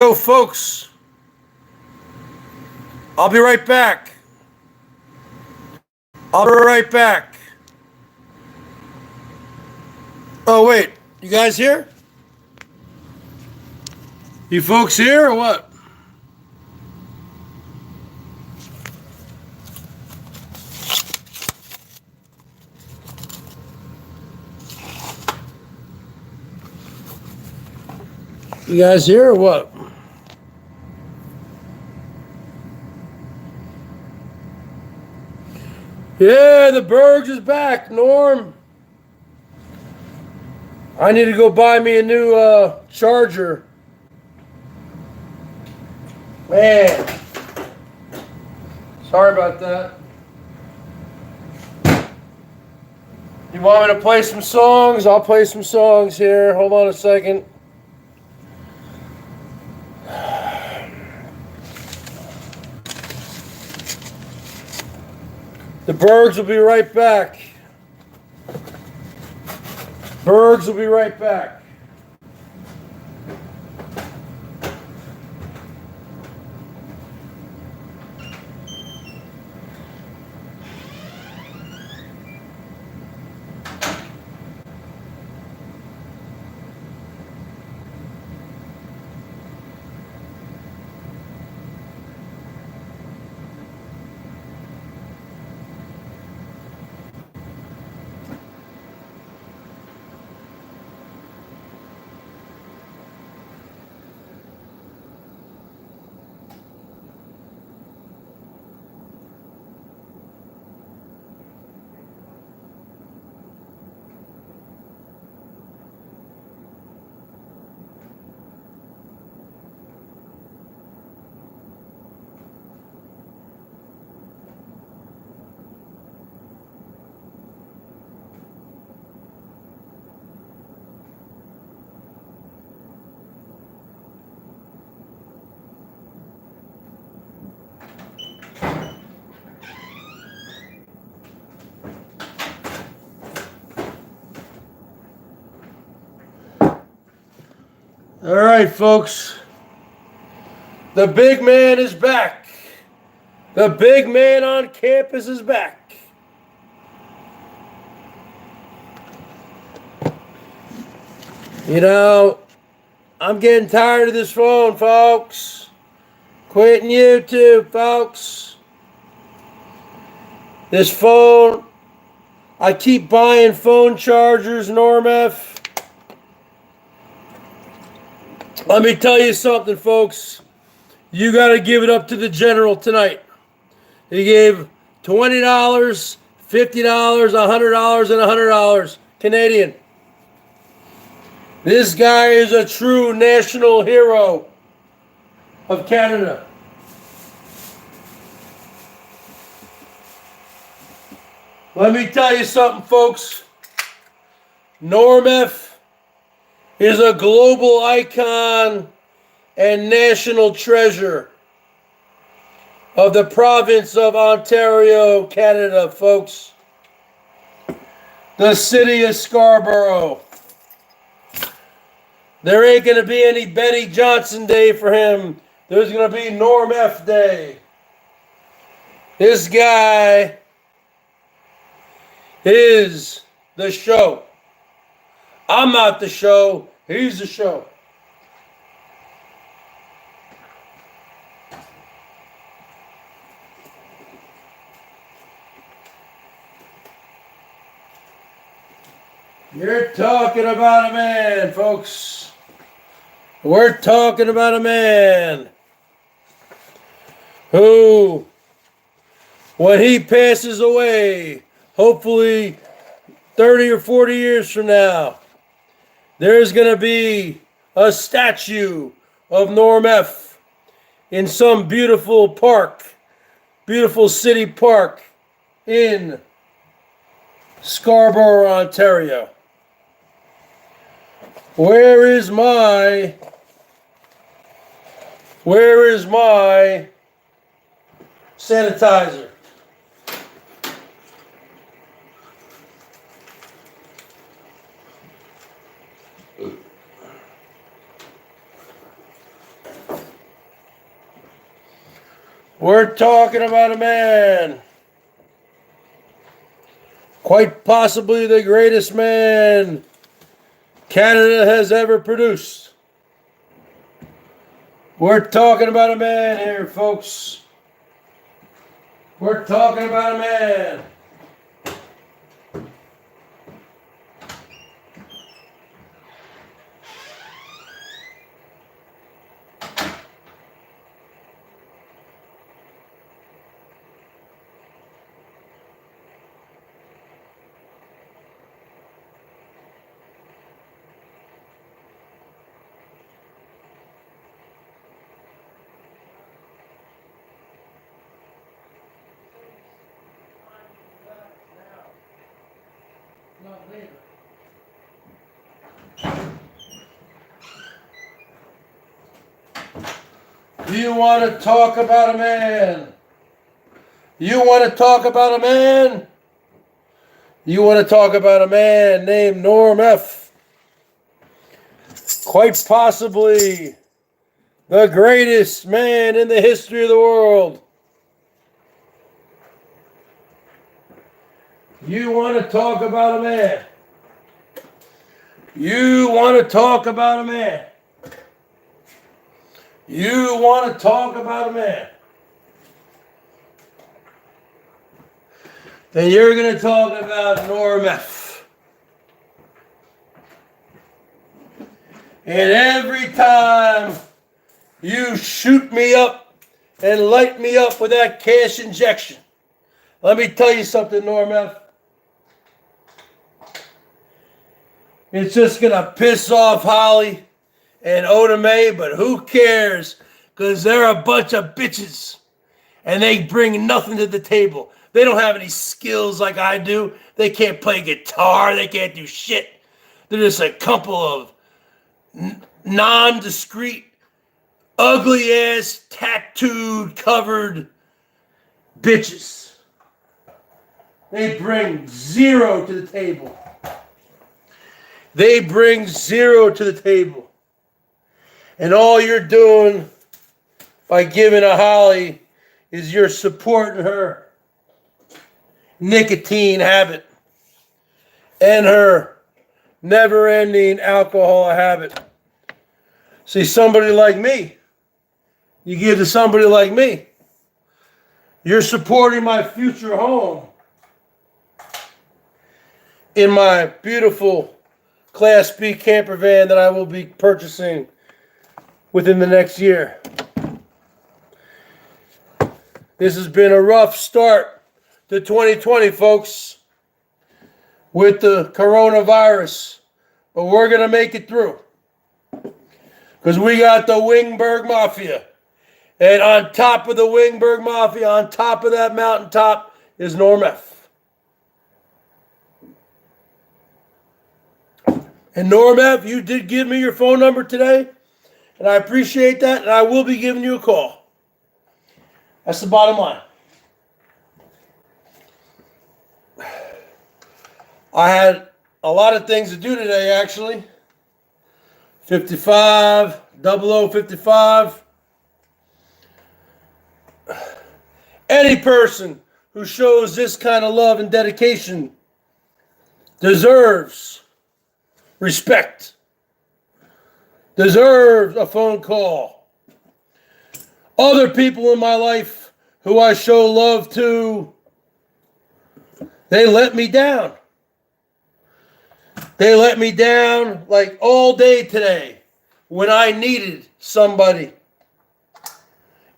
So, folks, I'll be right back. I'll be right back. Oh, wait. You guys here? You folks here or what? You guys here or what? Yeah, the Bergs is back, Norm. I need to go buy me a new charger. Man. Sorry about that. You want me to play some songs? I'll play some songs here. Hold on a second. The Bergs will be right back. Bergs will be right back. All right, folks. The big man is back. The big man on campus is back. You know, I'm getting tired of this phone, folks. Quitting YouTube, folks. This phone, I keep buying phone chargers, Norm F. Let me tell you something, folks. You got to give it up to the general tonight. He gave $20, $50, $100, and $100 Canadian. This guy is a true national hero of Canada. Let me tell you something, folks. Norm F is a global icon and national treasure of the province of Ontario, Canada, folks. The city of Scarborough. There ain't going to be any Betty Johnson Day for him. There's going to be Norm F Day. This guy is the show. I'm not the show. He's the show. You're talking about a man, folks. We're talking about a man who, when he passes away, hopefully 30 or 40 years from now, there's going to be a statue of Norm F in some beautiful park, beautiful city park in Scarborough, Ontario. Where is my sanitizer? We're talking about a man, quite possibly the greatest man Canada has ever produced. We're talking about a man here, folks. We're talking about a man. Do you want to talk about a man? You want to talk about a man? You want to talk about a man named Norm F. Quite possibly the greatest man in the history of the world. You want to talk about a man? You want to talk about a man? You want to talk about a man? Then you're going to talk about Norm F. And every time you shoot me up and light me up with that cash injection, let me tell you something, Norm F. It's just going to piss off Holly and Oda May, but who cares? Because they're a bunch of bitches. And they bring nothing to the table. They don't have any skills like I do. They can't play guitar. They can't do shit. They're just a couple of nondescript, ugly-ass, tattooed, covered bitches. They bring zero to the table. They bring zero to the table. And all you're doing by giving a Holly is you're supporting her nicotine habit and her never-ending alcohol habit. See, somebody like me, you give to somebody like me, you're supporting my future home in my beautiful Class B camper van that I will be purchasing within the next year. This has been a rough start to 2020, folks, with the coronavirus. But we're going to make it through. Because we got the Wingberg Mafia. And on top of the Wingberg Mafia, on top of that mountaintop, is Norm F. And Norm F., you did give me your phone number today, and I appreciate that, and I will be giving you a call. That's the bottom line. I had a lot of things to do today, actually. 55, 0055. Any person who shows this kind of love and dedication deserves respect, deserves a phone call. Other people in my life who I show love to, they let me down. They let me down like all day today when I needed somebody.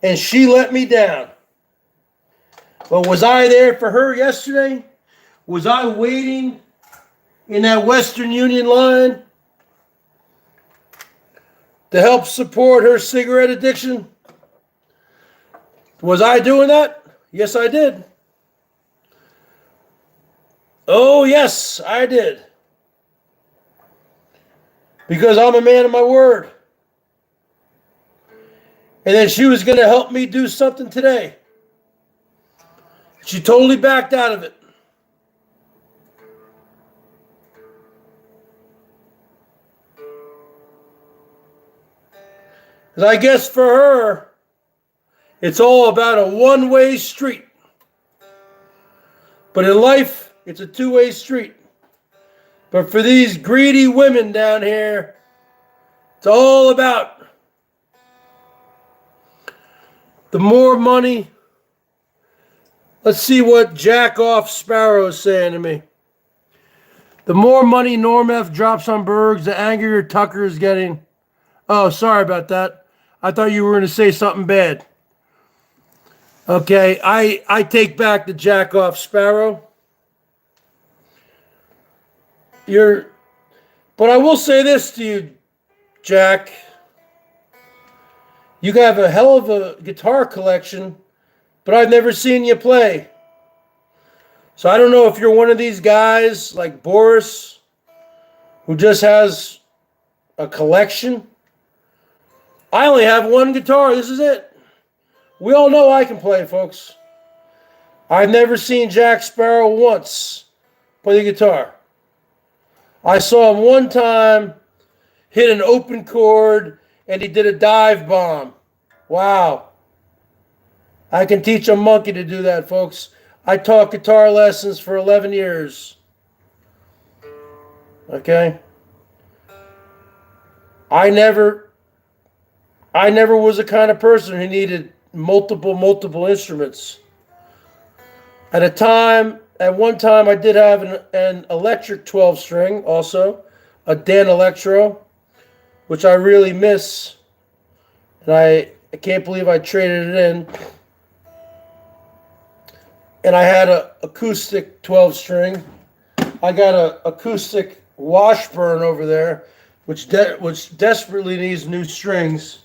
And she let me down. But was I there for her yesterday? Was I waiting in that Western Union line to help support her cigarette addiction? Was I doing that? Yes, I did. Oh, yes, I did. Because I'm a man of my word. And then she was going to help me do something today. She totally backed out of it. Because I guess for her, it's all about a one-way street. But in life, it's a two-way street. But for these greedy women down here, it's all about the more money. Let's see what Jack Off Sparrow is saying to me. The more money Norm F drops on Bergs, the angrier Tucker is getting. Oh, sorry about that. I thought you were going to say something bad. Okay, I take back the Jack Off Sparrow. But I will say this to you, Jack. You have a hell of a guitar collection, but I've never seen you play. So I don't know if you're one of these guys like Boris, who just has a collection. I only have one guitar. This is it. We all know I can play, folks. I've never seen Jack Sparrow once play the guitar. I saw him one time hit an open chord and he did a dive bomb. Wow. I can teach a monkey to do that, folks. I taught guitar lessons for 11 years. Okay? I never was the kind of person who needed multiple instruments. At one time, I did have an electric 12-string also, a Dan Electro, which I really miss. And I can't believe I traded it in. And I had an acoustic 12-string. I got an acoustic Washburn over there, which desperately needs new strings.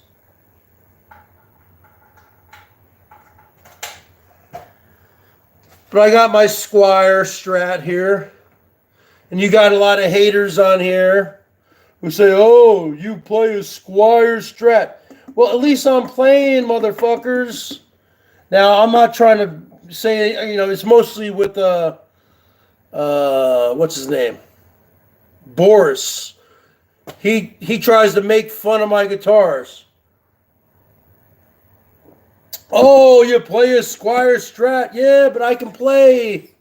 But I got my Squire Strat here. And you got a lot of haters on here who say, oh, you play a Squire Strat. Well, at least I'm playing, motherfuckers. Now, I'm not trying to say, it's mostly with, what's his name? Boris. He tries to make fun of my guitars. Oh, you play a Squire Strat? Yeah, but I can play.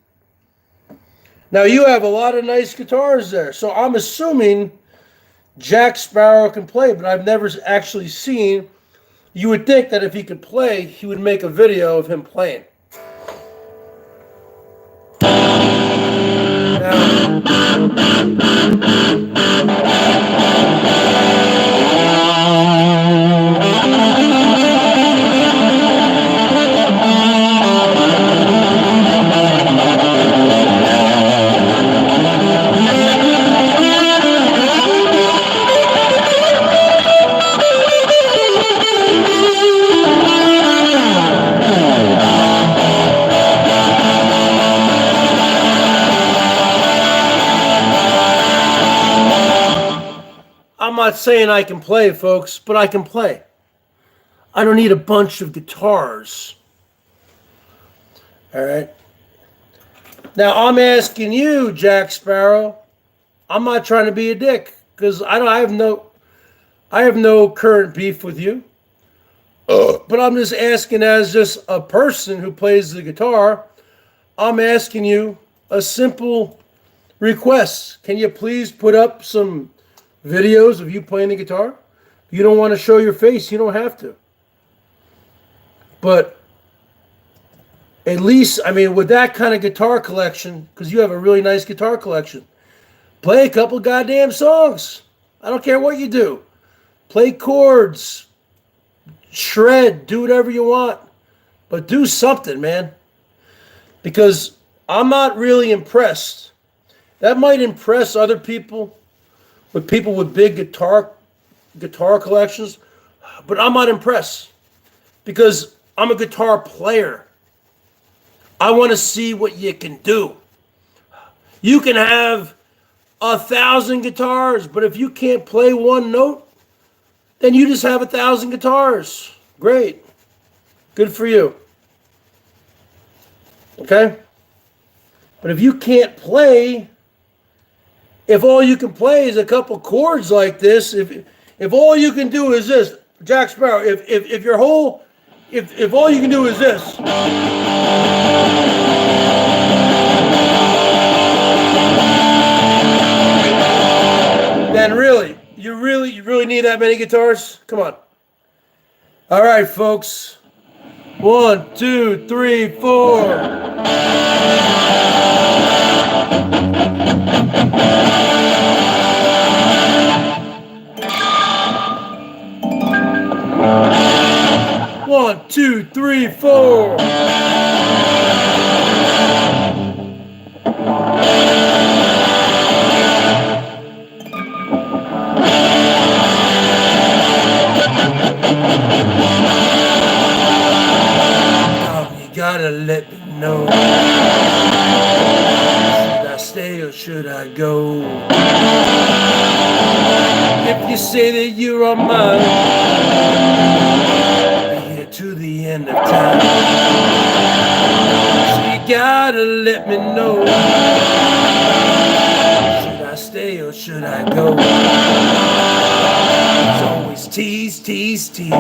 Now, you have a lot of nice guitars there. So I'm assuming Jack Sparrow can play, but I've never actually seen. You would think that if he could play, he would make a video of him playing. not saying I can play, folks, but I can play. I don't need a bunch of guitars. All right. Now, I'm asking you, Jack Sparrow. I'm not trying to be a dick because I have no current beef with you. But I'm just asking, as just a person who plays the guitar, I'm asking you a simple request. Can you please put up some videos of you playing the guitar? If you don't want to show your face, you don't have to. But at least, I mean, with that kind of guitar collection, because you have a really nice guitar collection, play a couple goddamn songs. I don't care what you do. Play chords, shred, do whatever you want. But do something, man. Because I'm not really impressed. That might impress other people with big guitar collections, but I'm not impressed because I'm a guitar player. I want to see what you can do. You can have 1,000 guitars, but if you can't play one note, then you just have 1,000 guitars. Great. Good for you. Okay? But if you can't play, if all you can play is a couple chords like this, if all you can do is this, Jack Sparrow, if all you can do is this, then really, you really need that many guitars? Come on. All right, folks. 1, 2, 3, 4. One, two, three, four. Gotta let me know. Should I stay or should I go? If you say that you're on mine, I'll be here to the end of time. So you gotta let me know. Should I stay or should I go? It's always tease, tease, tease.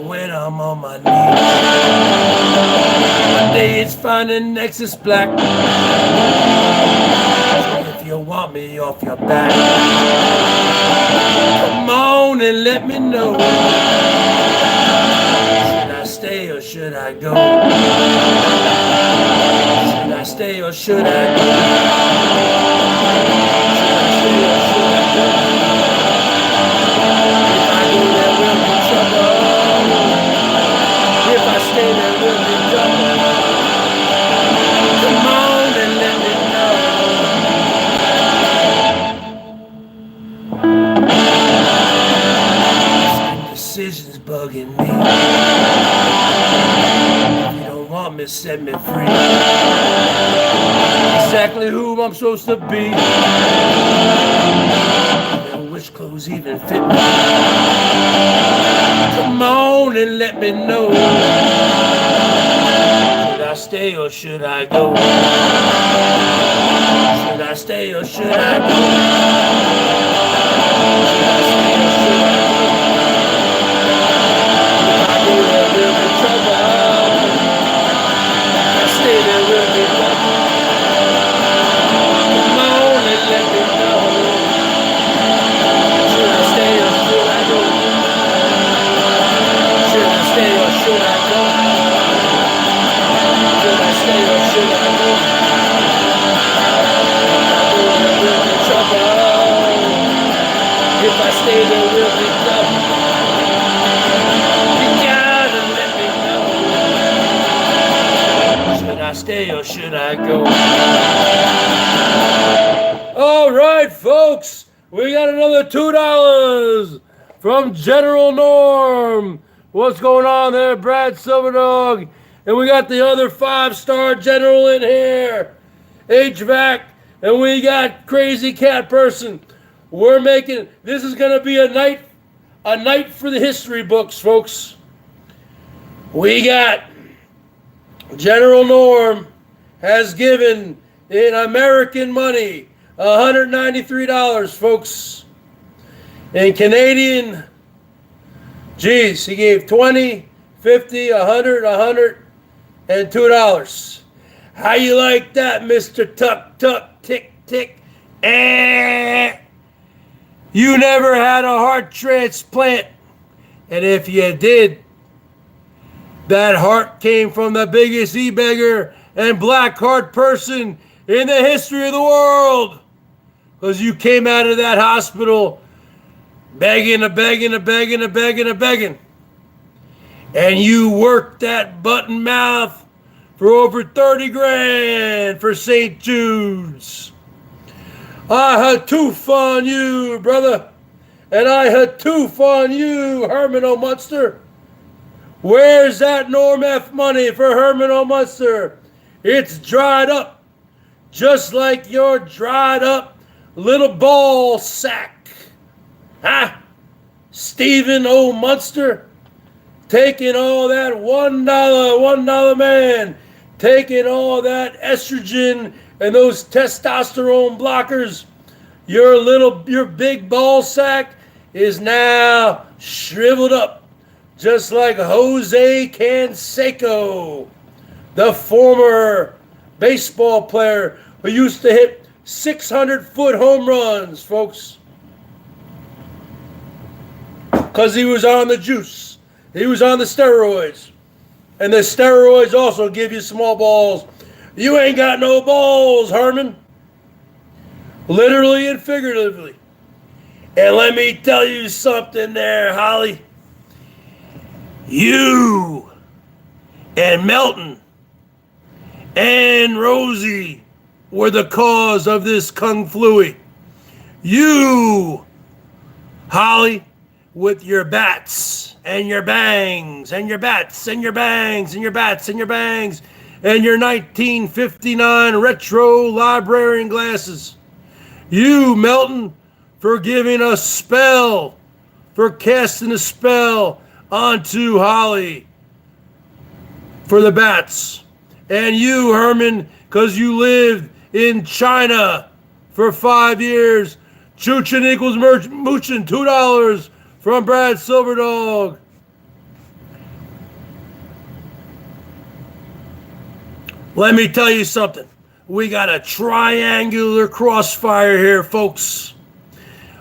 When I'm on my knees, one day it's fine and next it's black. So if you want me off your back, come on and let me know. Should I stay or should I go? Should I stay or should I go? Should I stay or should I go? If I go, there will be trouble. If I stay, there will be trouble. Come on and let me know. This indecision's bugging me. If you don't want me, set me free. Exactly who I'm supposed to be. Which clothes even fit me? Come on and let me know. Should I stay or should I go? Should I stay or should I go? Should I stay or should I go? If I do, there will be trouble. If I stay, there will be trouble. Come on and let me know. Should I stay or should I go? Should I stay or should I go? Should I stay or should I go? There will be trouble. If I stay, there will be trouble. You gotta let me know. Should I stay or should I go? All right, folks. We got another $2 from General Norm. What's going on there, Brad Silverdog? And we got the other 5-star general in here, HVAC. And we got Crazy Cat Person We're making, this is going to be a night for the history books, folks. We got General Norm has given in American money $193, folks. In Canadian, geez, he gave 20, 50, 100, and $2. How you like that, Mr. Tuck, Tuck, Tick, Tick? You never had a heart transplant. And if you did, that heart came from the biggest e-beggar and black heart person in the history of the world. Because you came out of that hospital begging. And you worked that button mouth for over 30 grand for St. Jude's. I had tooth on you, brother. And I had tooth on you, Herman O. Munster. Where's that Norm F money for Herman O. Munster? It's dried up. Just like your dried up little ball sack. Huh? Stephen O. Munster? Taking all that $1 man. Taking all that estrogen and those testosterone blockers. Your big ball sack is now shriveled up. Just like Jose Canseco, the former baseball player who used to hit 600-foot home runs, folks. Because he was on the juice. He was on the steroids. And the steroids also give you small balls. You ain't got no balls, Herman. Literally and figuratively. And let me tell you something there, Holly. You and Melton and Rosie were the cause of this kung flu. You, Holly, with your bats and your bangs and your bats and your bangs and your bats and your bangs and your 1959 retro librarian glasses. You, Melton, for giving a spell, for casting a spell onto Holly for the bats. And you, Herman, because you lived in China for 5 years. Choochin equals moochin, $2 from Brad Silverdog. Let me tell you something. We got a triangular crossfire here, folks.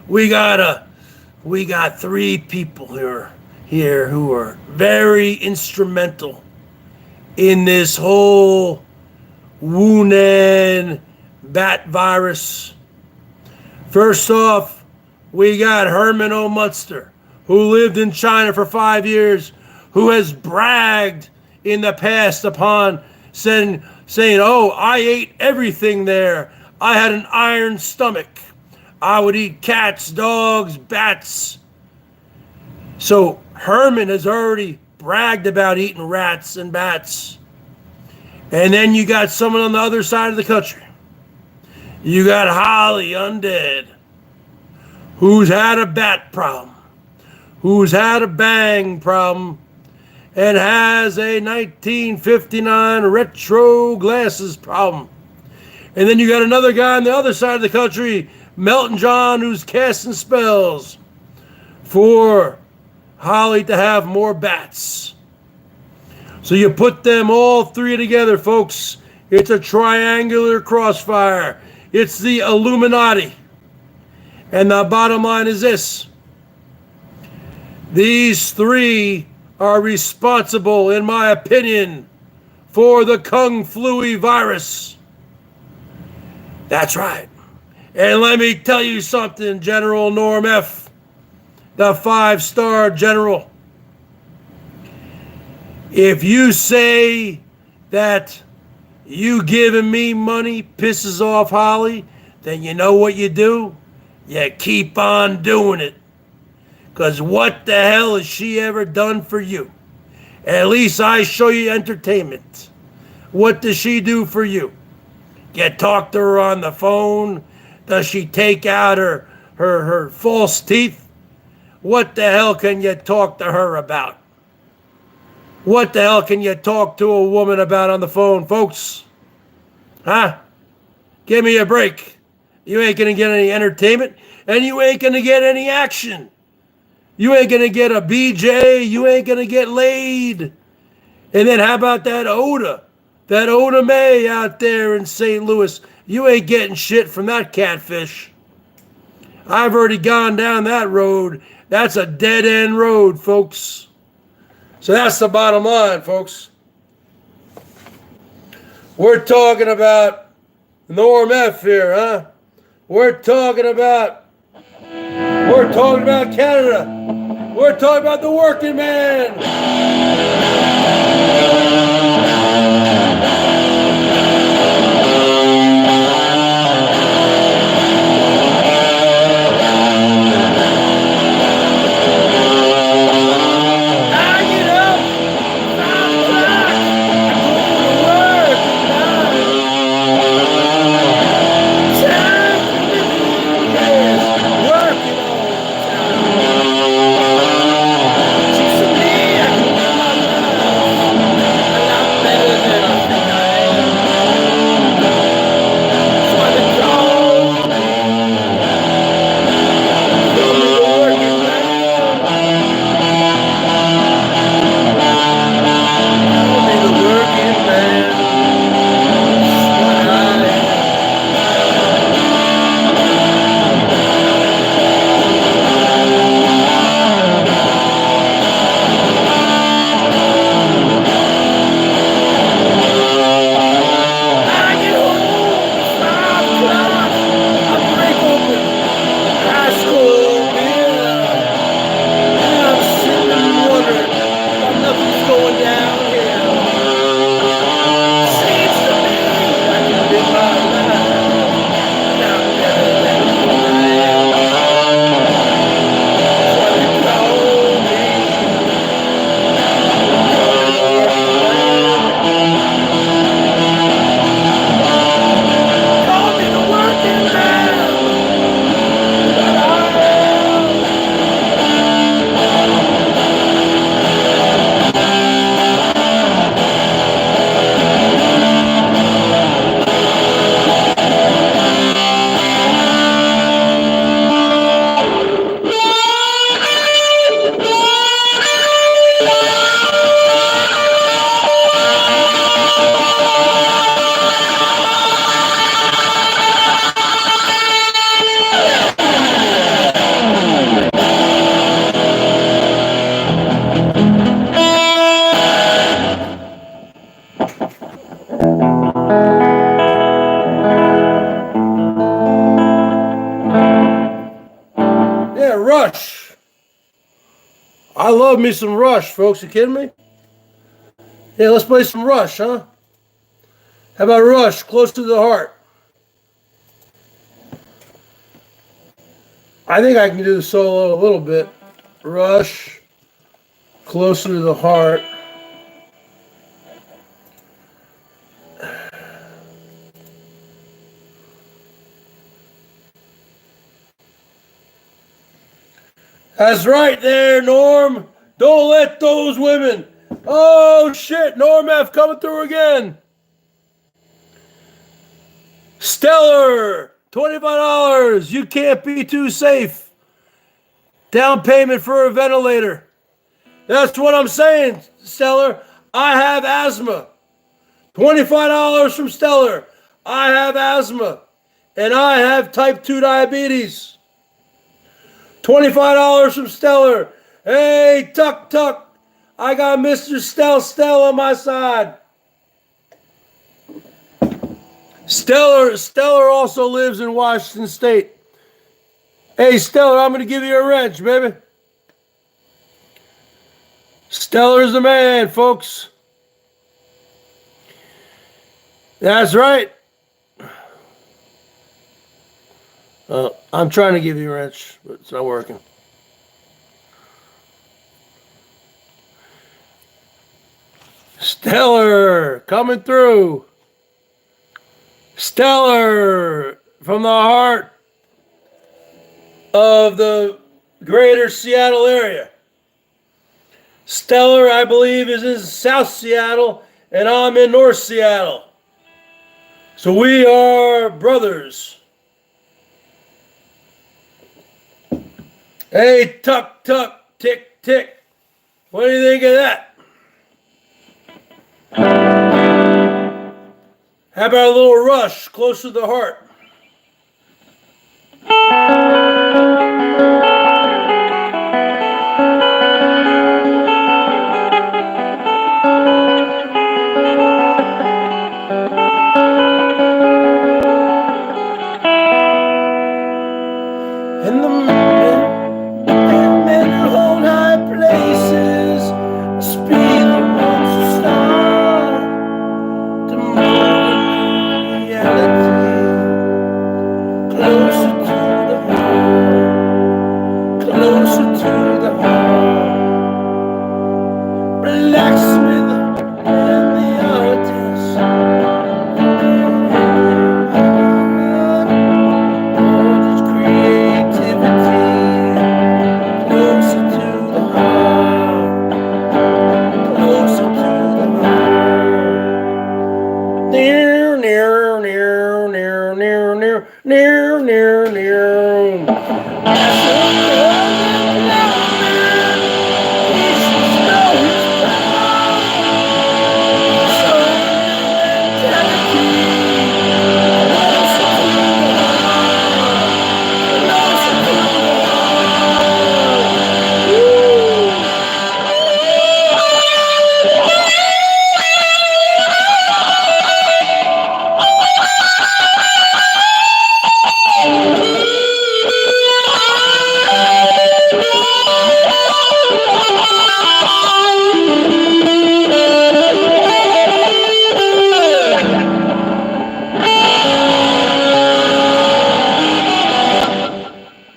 We got 3 people here who are very instrumental in this whole Wuhan bat virus. First off, we got Herman O. Munster, who lived in China for 5 years, who has bragged in the past upon saying, oh, I ate everything there. I had an iron stomach. I would eat cats, dogs, bats. So Herman has already bragged about eating rats and bats. And then you got someone on the other side of the country. You got Holly Undead, who's had a bat problem, who's had a bang problem, and has a 1959 retro glasses problem. And then you got another guy on the other side of the country, Melton John, who's casting spells for Holly to have more bats. So you put them all 3 together, folks. It's a triangular crossfire. It's the Illuminati. And the bottom line is this. These 3 are responsible, in my opinion, for the Kung Flu virus. That's right. And let me tell you something, General Norm F., the 5-star general. If you say that you giving me money pisses off Holly, then you know what you do? You keep on doing it. Because what the hell has she ever done for you? At least I show you entertainment. What does she do for you? You talk to her on the phone? Does she take out her her false teeth. What the hell can you talk to her about? What the hell can you talk to a woman about on the phone, folks? Huh? Give me a break. You ain't gonna get any entertainment, and you ain't gonna get any action. You ain't gonna get a BJ. You ain't gonna get laid. And then how about that Oda? That Oda May out there in St. Louis. You ain't getting shit from that catfish. I've already gone down that road. That's a dead end road, folks. So that's the bottom line, folks. We're talking about Norm F here, huh? We're talking about Canada. We're talking about the working man. Rush. I love me some Rush, folks. You kidding me? Yeah, let's play some Rush, huh? How about Rush, Close to the Heart? I think I can do the solo a little bit. Rush, Closer to the Heart. That's right there, Norm. Don't let those women. Oh, shit. Norm F coming through again. Stellar. $25. You can't be too safe. Down payment for a ventilator. That's what I'm saying, Stellar. I have asthma. $25 from Stellar. I have asthma. And I have type 2 diabetes. $25 from Stellar. Hey, Tuck Tuck. I got Mr. Stell on my side. Stellar also lives in Washington State. Hey, Stellar, I'm going to give you a wrench, baby. Stellar's the man, folks. That's right. I'm trying to give you a wrench, but it's not working. Stellar coming through. Stellar from the heart. of the greater Seattle area. Stellar, I believe, is in South Seattle, and I'm in North Seattle. So we are brothers. Hey, tuck, tuck, tick, tick. What do you think of that? How about a little Rush, Close to the Heart? In the men who hold high places must be the ones who start to mold reality closer to the heart, closer to the heart. Relax with and the artist.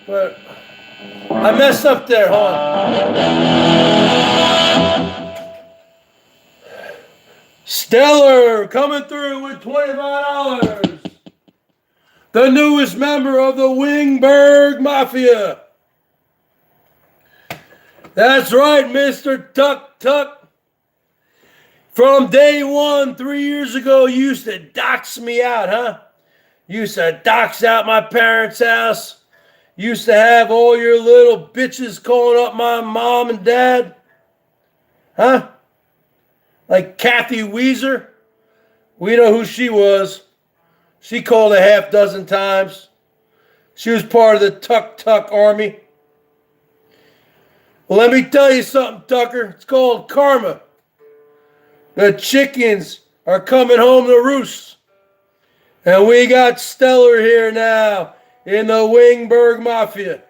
But I messed up there, hold on. Stellar coming through with $25. The newest member of the Wingberg Mafia. That's right, Mr. Tuck Tuck. From day one, 3 years ago, you used to dox me out, huh? You used to dox out my parents' house. Used to have all your little bitches calling up my mom and dad. Huh? Like Kathy Weezer. We know who she was. She called a half dozen times. She was part of the Tuck Tuck army. Well, let me tell you something, Tucker. It's called karma. The chickens are coming home to roost. And we got Stellar here now in the Wingberg Mafia.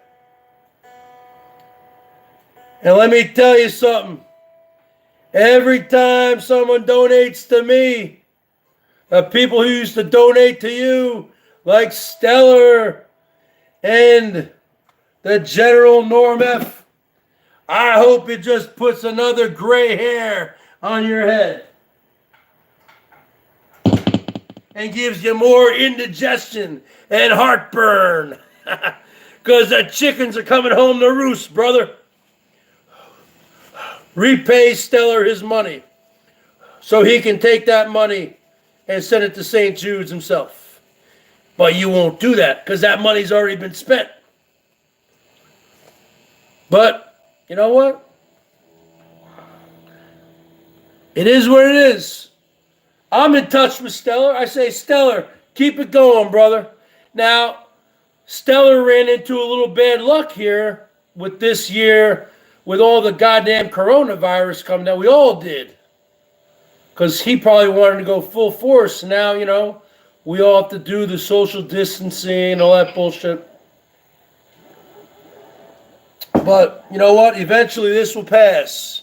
And let me tell you something. Every time someone donates to me, the people who used to donate to you, like Stellar and the General Norm F., I hope it just puts another gray hair on your head and gives you more indigestion and heartburn. Because the chickens are coming home to roost, brother. Repay Stellar his money so he can take that money and send it to St. Jude's himself. But you won't do that because that money's already been spent. But you know what? It is what it is. I'm in touch with Stellar. I say, Stellar, keep it going, brother. Now, Stellar ran into a little bad luck here with this year, with all the goddamn coronavirus coming down. We all did. Because he probably wanted to go full force. Now, you know, we all have to do the social distancing and all that bullshit. But you know what? Eventually this will pass.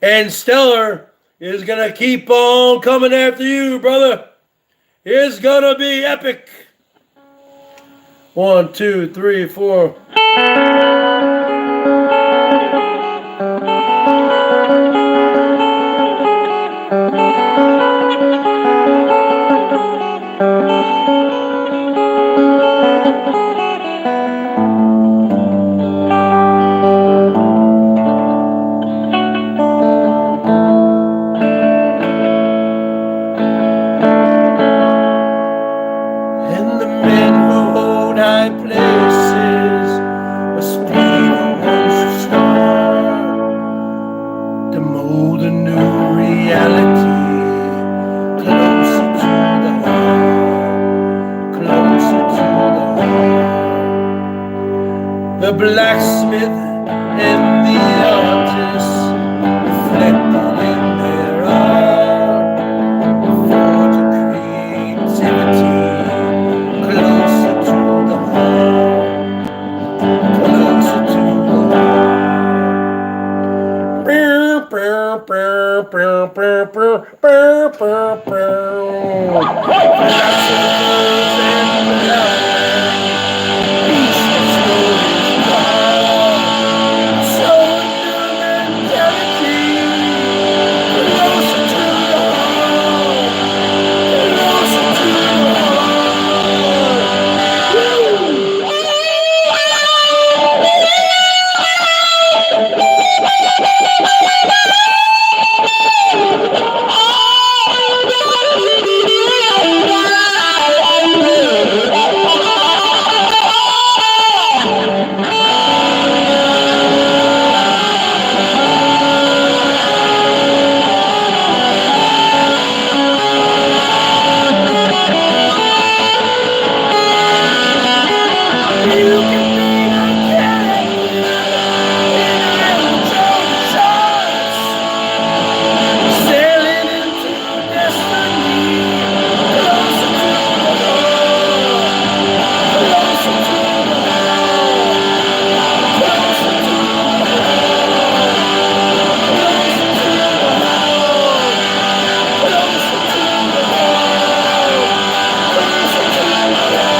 And Stellar is going to keep on coming after you, brother. It's going to be epic. 1, 2, 3, 4. blacksmith and the artist reflecting in their art. Forge a creativity closer to the heart, closer to the heart. Philosophers and blind, each must know his part. So new mentality, closer to the heart, closer to the you can be a character in a control charts, sailing into destiny, closer to the heart, closer to the heart, closer to the heart, closer to the heart, closer to the heart, closer to the heart.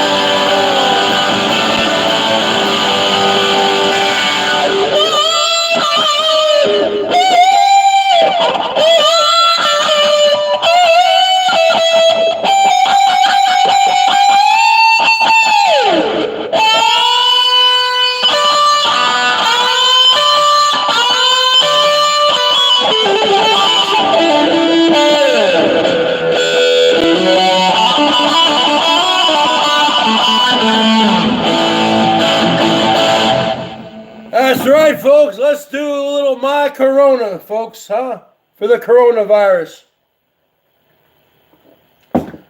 That's right, folks. Let's do a little My Corona, folks, huh? For the coronavirus.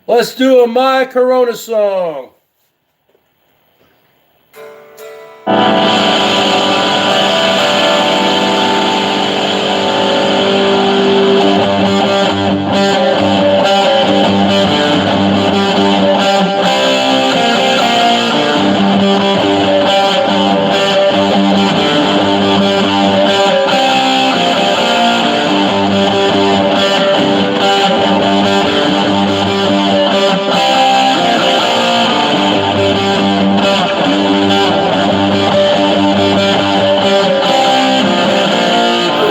Let's do a My Corona song.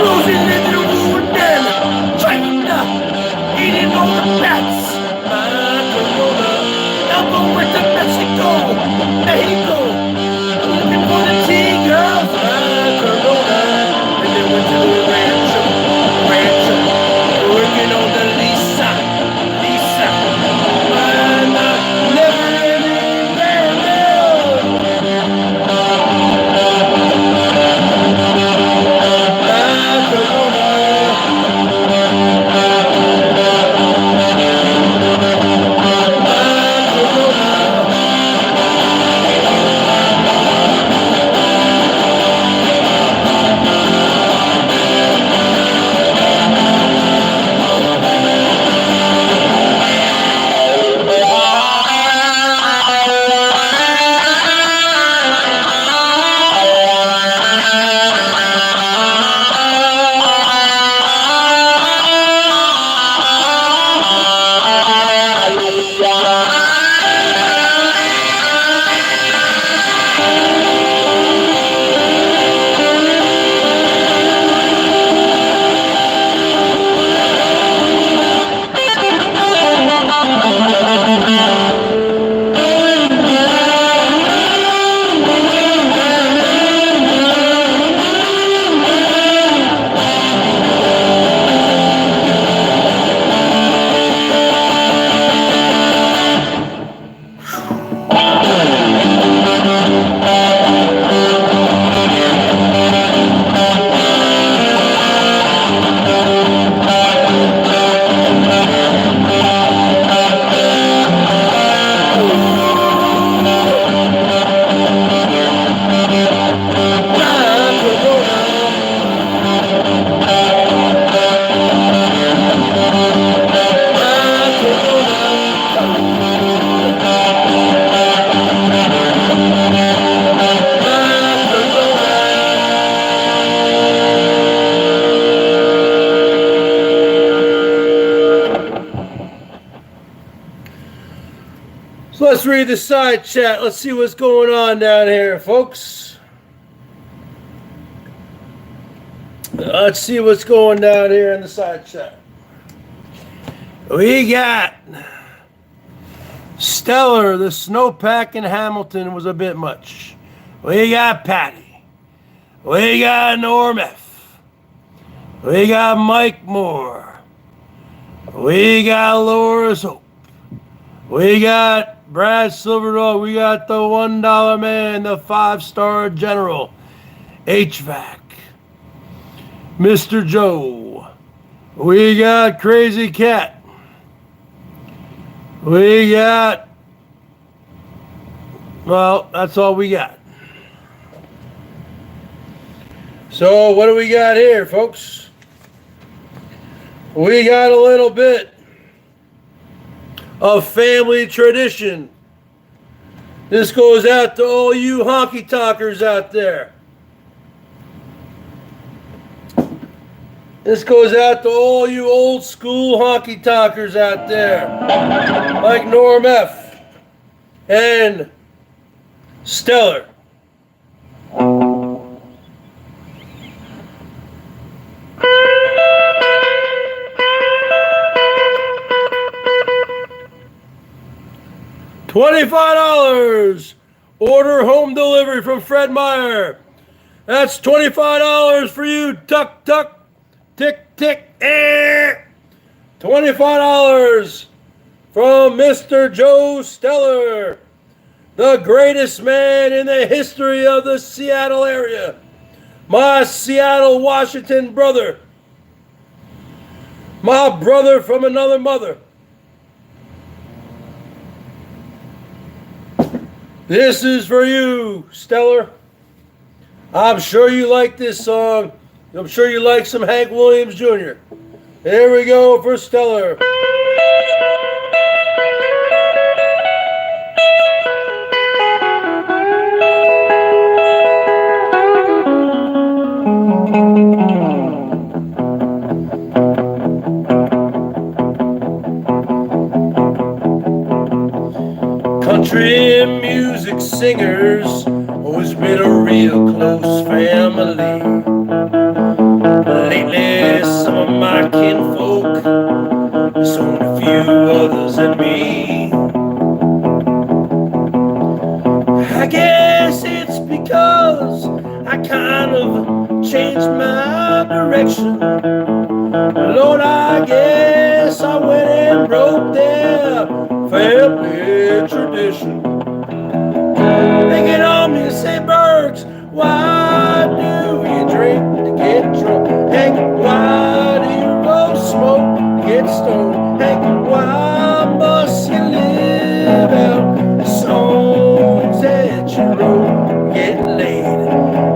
Roses in the wooden China, eating all the bats. My Corona, now going to Mexico, Mexico, looking for the tea girls. My Corona, and they went to the rancho, working on the Lisa. My never-ending caramel. My Corona. My Corona. So let's read the side chat. Let's see what's going on down here, folks. Let's see what's going down here in the side chat. We got Stellar, the snowpack in Hamilton was a bit much. We got Patty. We got Norm F. We got Mike Moore. We got Laura's Hope. We got Brad Silverdog. We got the $1 man, the 5-star general, HVAC, Mr. Joe. We got Crazy Cat. We got, well, that's all we got. So what do we got here, folks? We got a little bit of family tradition. This goes out to all you honky talkers out there. This goes out to all you old school honky talkers out there, like Norm F. and Stellar. $25. Order home delivery from Fred Meyer. That's $25 for you. Tuck, tuck. Tick, tick, $25 from Mr. Joe Stellar, the greatest man in the history of the Seattle area. My Seattle, Washington brother. My brother from another mother. This is for you, Stellar. I'm sure you like this song. I'm sure you like some Hank Williams Jr. Here we go for Stellar. Country music singers always been a real close family. Lately, some of my kinfolk, there's only a few others than me. I guess it's because I kind of changed my direction. Lord, I guess I went and broke their family tradition. They get on me and say, Bergs, why do you drink to get drunk? Hank, why do you roll smoke to get stoned? Hank, why must you live out the songs that you wrote? Get laid.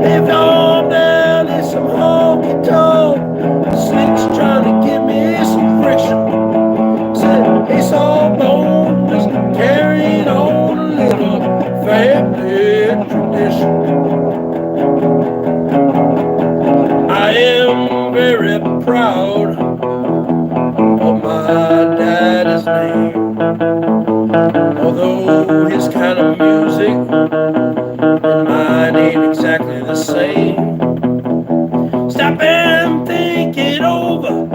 If I'm down in some honky tonk, Slick's trying to give me some friction. Said, hey, Sawbone, just carrying on a little family tradition. I am very proud of my daddy's name. Although his kind of music and mine ain't exactly the same. Stop and think it over.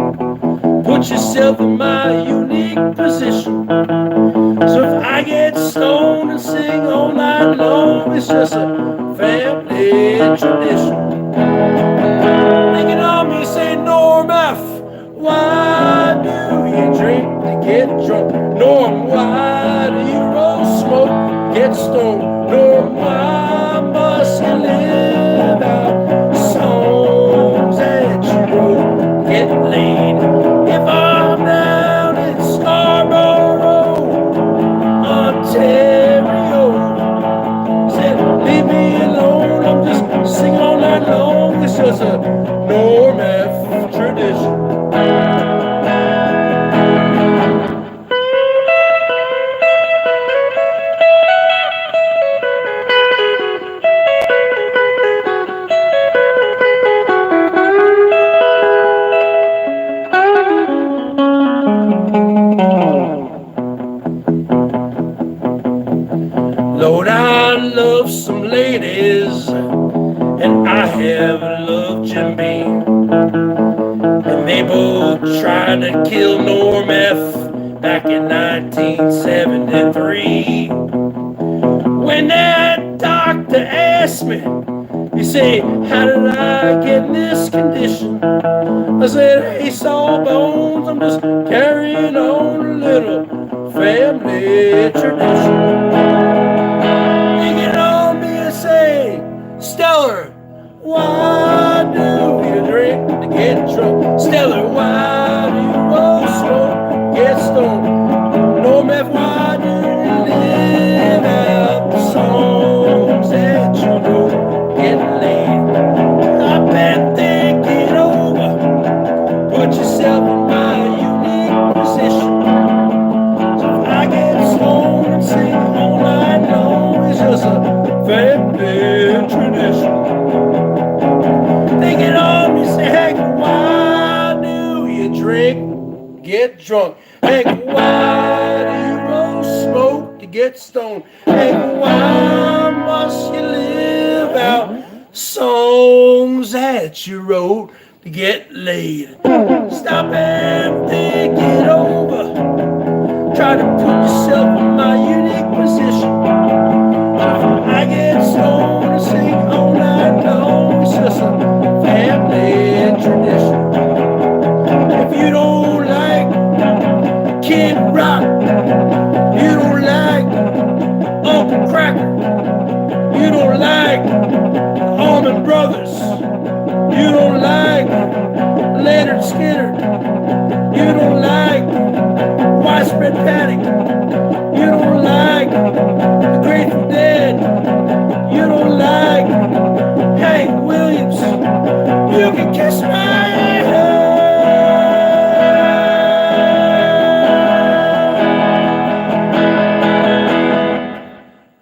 Put yourself in my unique position. So if I get stoned and sing all night long, it's just a family tradition. Thinking on me, say, Norm F, why do you drink to get drunk? Norm, why do you roll smoke, get stoned? Norm, why must you live out songs that you wrote? Get laid. If I'm down in Scarborough, Ontario, said, leave me alone, I'm just singing all night long. It's just a Norm F tradition. I love some ladies, and I have loved Jim Beam. And they both tried to kill Norm F. back in 1973. When that doctor asked me, he said, how did I get in this condition? I said, hey, Sawbones, I'm just carrying on a little family tradition. You get on me and say, Stellar, why do you drink to get drunk? Stellar, why do you roll smoke, get stoned? Norm F, why do you live out the songs that you wrote, get laid? I've been thinking over, put yourself in my unique position. So if I get stoned and sing all night long, it's just a family tradition. They get on me, say, Hank, why do you drink, get drunk? Hank, why do you roll smoke to get stoned? Hank, why must you live out songs that you wrote to get laid? Stop and think it over. Try to put yourself in my unique position. I get stoned and sing all night long. It's just a family tradition. If you don't like Kid Rock, you don't like Uncle Cracker, you don't like the Allman Brothers, you don't like Leonard Skinner, you don't like Widespread Panic, you don't like the Grateful Dead, you don't like Hank Williams, you can kiss my ass.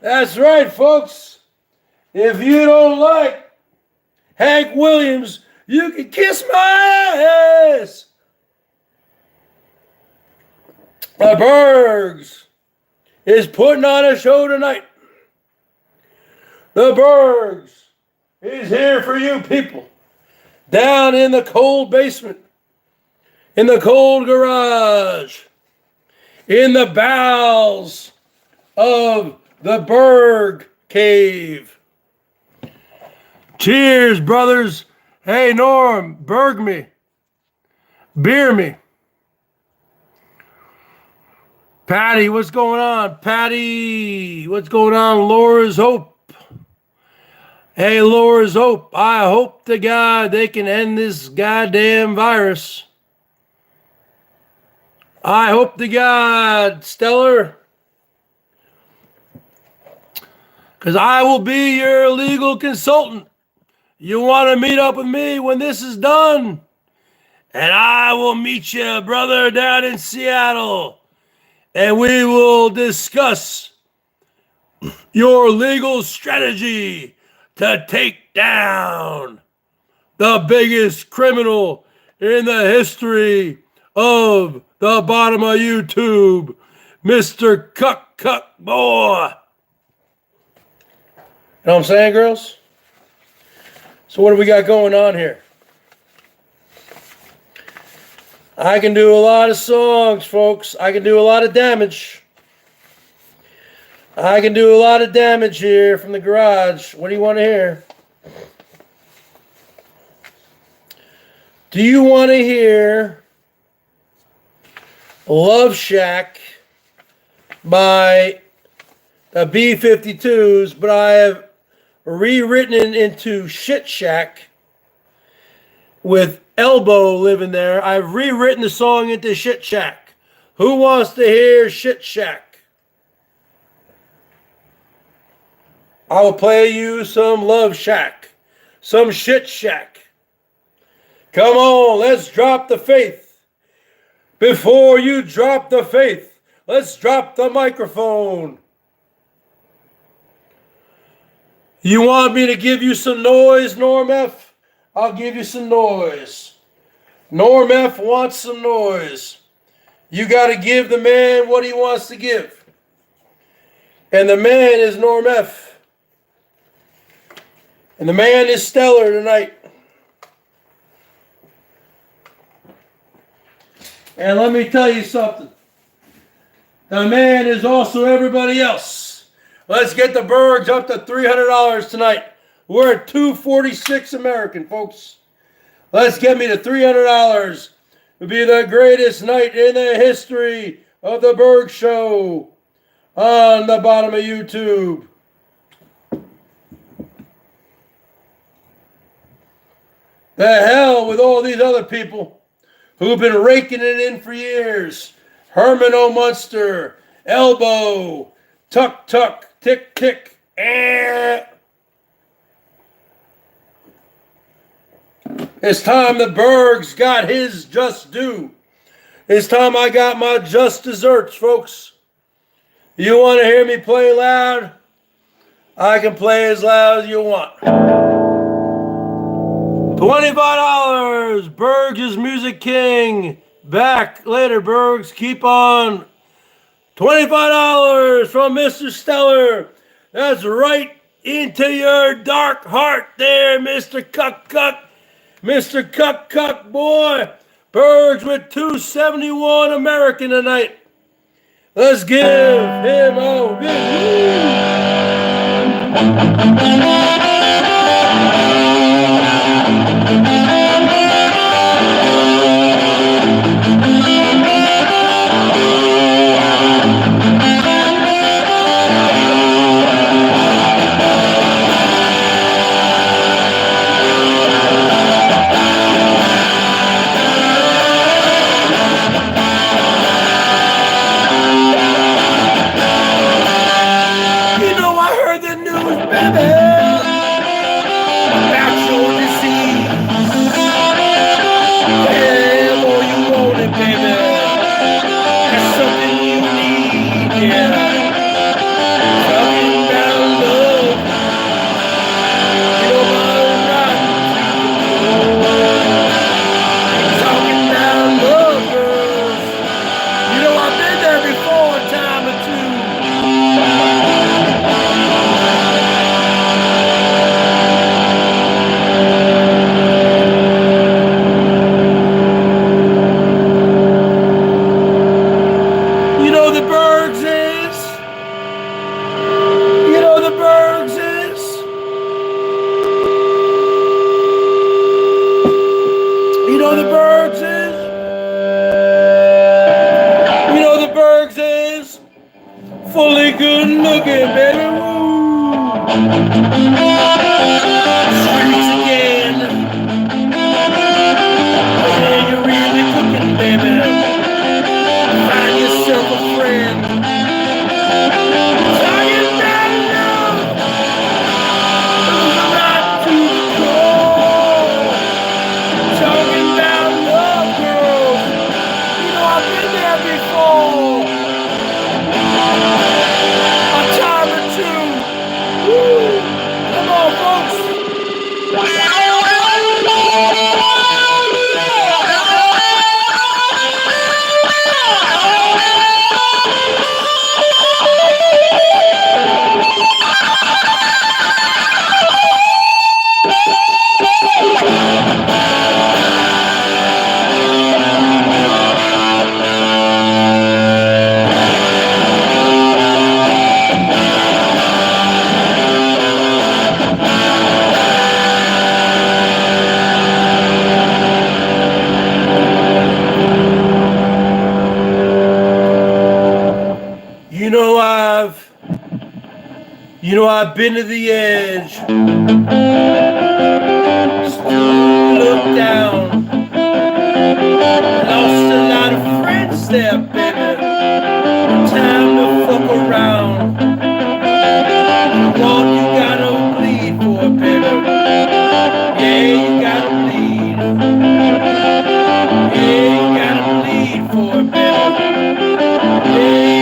That's right, folks. If you don't like Hank Williams, you can kiss my ass. The Bergs is putting on a show tonight. The Bergs is here for you people. Down in the cold basement, in the cold garage, in the bowels of the Berg Cave. Cheers, brothers. Hey, Norm, Berg me. Beer me. Patty, what's going on? Patty, what's going on? Laura's Hope. Hey, Laura's Hope. I hope to God they can end this goddamn virus. I hope to God, Stellar. Because I will be your legal consultant. You want to meet up with me when this is done? And I will meet you, brother, down in Seattle. And we will discuss your legal strategy to take down the biggest criminal in the history of the bottom of YouTube, Mr. Cuck Boy. You know what I'm saying, girls? So what do we got going on here? I can do a lot of songs, folks. I can do a lot of damage. I can do a lot of damage here from the garage. What do you want to hear? Do you want to hear Love Shack by the B-52s, but I have rewritten it into Shit Shack with Elbow living there. I've rewritten the song into Shit Shack. Who wants to hear Shit Shack? I will play you some Love Shack, some Shit Shack. Come on, let's drop the faith. Before you drop the faith, let's drop the microphone. You want me to give you some noise, Norm F? I'll give you some noise. Norm F wants some noise. You got to give the man what he wants to give. And the man is Norm F. And the man is stellar tonight. And let me tell you something. The man is also everybody else. Let's get the Bergs up to $300 tonight. We're at $246 American, folks. Let's get me to $300. It'll be the greatest night in the history of the Bergs Show on the bottom of YouTube. The hell with all these other people who've been raking it in for years. Herman O. Munster, Elbow, Tuck Tuck, Tick Tick, It's time the Bergs got his just due. It's time I got my just desserts, folks. You want to hear me play loud? I can play as loud as you want. $25. Bergs is Music King. Back later, Bergs. Keep on. $25 from Mr. Stellar. That's right into your dark heart there, Mr. Cuck Cuck. Mr. Cuck Cuck boy. Bergs with $271 American tonight. Let's give him a fully good looking, baby. Woo. Streets again. Yeah, you're really cooking, baby. Find yourself a friend. Talking about love. Not to the core. Talking about love, girl. You know I've been there before. I've been to the edge. Still look down. Lost a lot of friends there, baby. Time to fuck around. What you gotta bleed for, baby? Yeah, you gotta bleed. Yeah, you gotta bleed for, baby. Yeah.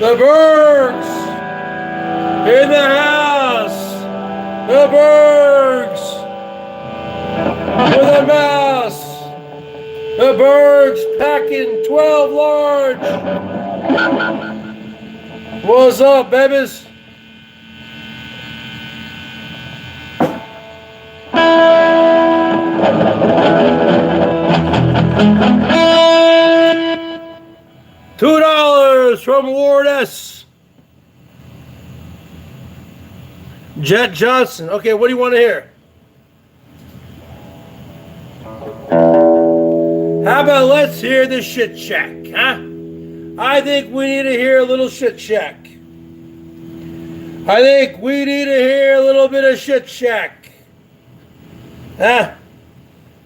The Bergs in the house. The Bergs with a mouse. The Bergs packing 12 large. What's up, babies? $2 from Ward S. Jet Johnson. Okay, what do you want to hear? How about let's hear the shit shack, huh? I think we need to hear a little shit shack. I think we need to hear a little bit of shit shack. Huh?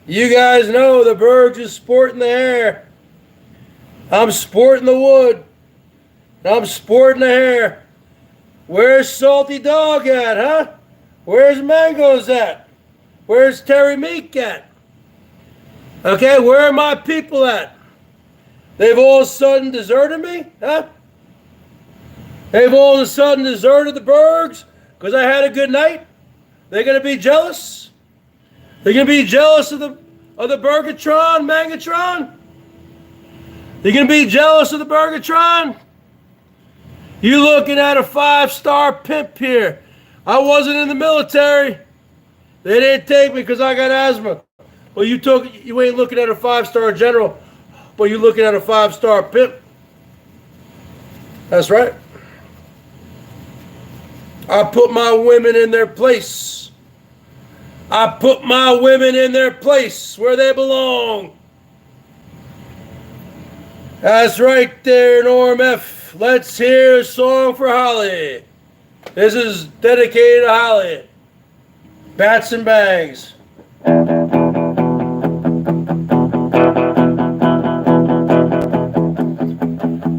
You guys know the Bergs is sporting the hair. I'm sporting the wood. I'm sporting the hair. Where's Salty Dog at, huh? Where's Mangoes at? Where's Terry Meek at? Okay, where are my people at? They've all of a sudden deserted me, huh? They've all of a sudden deserted the Bergs because I had a good night? They're going to be jealous? They're going to be jealous of the Bergatron, Mangatron? They're going to be jealous of the Bergatron? You looking at a 5-star pimp here. I wasn't in the military. They didn't take me because I got asthma. Well, you ain't looking at a 5-star general, but you're looking at a 5-star pimp. That's right. I put my women in their place. I put my women in their place where they belong. That's right there, Norm F. Let's hear a song for Holly. This is dedicated to Holly. Bats and Bangs.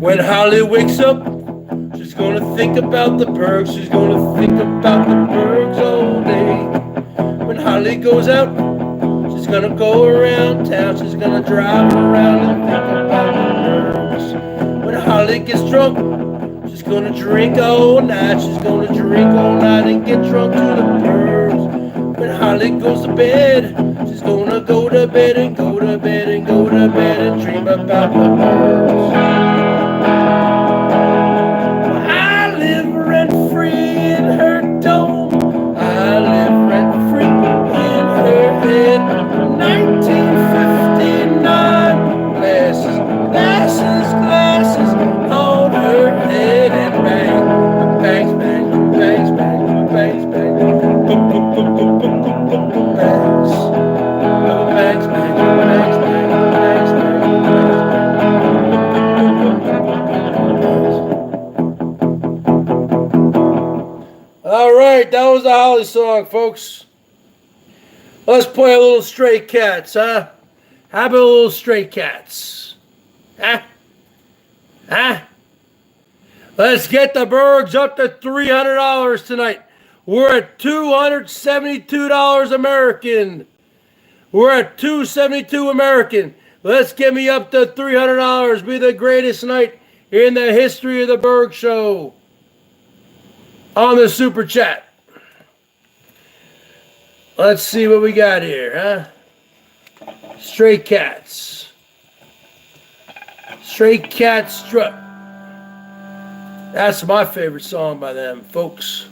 When Holly wakes up, she's gonna think about the Bergs. She's gonna think about the Bergs all day. When Holly goes out, she's gonna go around town. She's gonna drive around and think about the Bergs. When Holly gets drunk, she's gonna drink all night. She's gonna drink all night and get drunk to the Bergs. When Holly goes to bed, she's gonna go to bed and go to bed and go to bed and dream about the Bergs. I live rent-free in her dome. I live rent-free in her head. 1959 glasses, glasses, glasses on her head and bang, bangs, bang, bangs, bang, bangs, bang, boom, boom, boom, boom. Bags, bags, bags, bags, bags. All right, that was the Holly song, folks. Let's play a little Stray Cats, huh? How about a little Stray Cats? Huh? Huh? Let's get the Bergs up to $300 tonight. We're at $272 American. We're at $272 American. Let's get me up to $300. Be the greatest night in the history of the Bergs Show. On the Super Chat. Let's see what we got here, huh? Stray Cats. Stray Cats Strut. That's my favorite song by them, folks.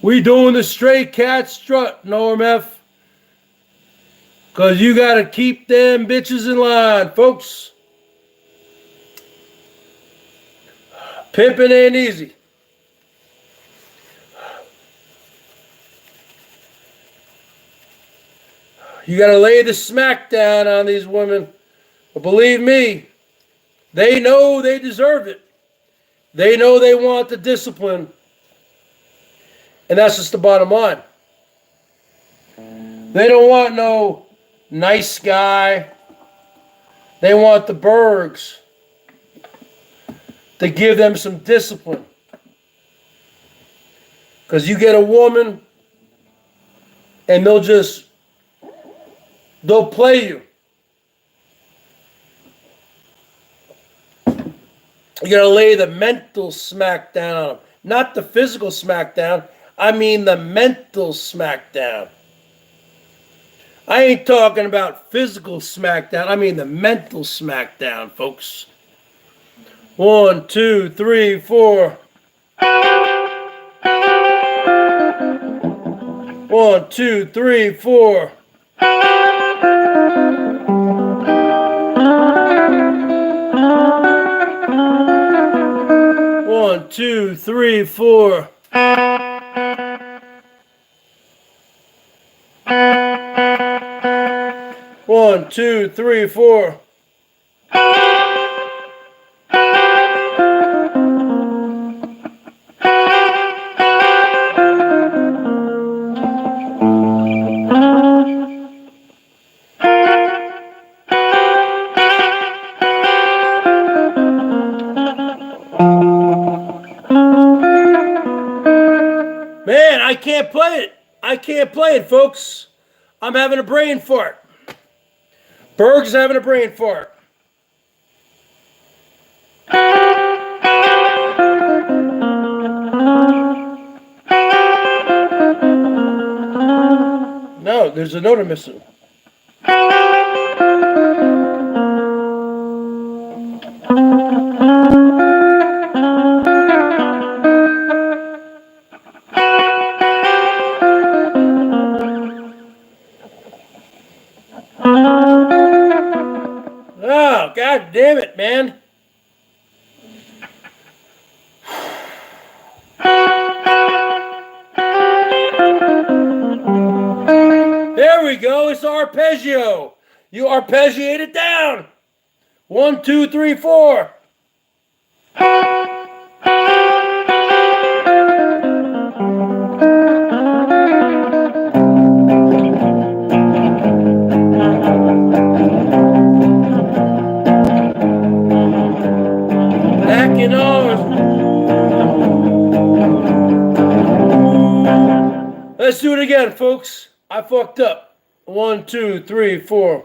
We doing the Stray Cat Strut, Norm F. Because you got to keep them bitches in line, folks. Pimping ain't easy. You got to lay the smack down on these women. But believe me, they know they deserve it. They know they want the discipline. And that's just the bottom line. They don't want no nice guy. They want the Bergs to give them some discipline. Because you get a woman and they'll play you. You gotta lay the mental smackdown on them. Not the physical smackdown. I mean the mental smackdown. I ain't talking about physical smackdown. I mean the mental smackdown, folks. 1, 2, 3, 4. 1, 2, 3, 4. 1, 2, 3, 4. One, two, three, four. Man, I can't play it. I can't play it, folks. I'm having a brain fart. Bergs is having a brain fart. No, there's a note missing. Oh, God damn it, man. There we go. It's arpeggio. You arpeggiate it down. 1, 2, 3, 4. Knocking on. Let's do it again, folks. I fucked up. 1, 2, 3, 4.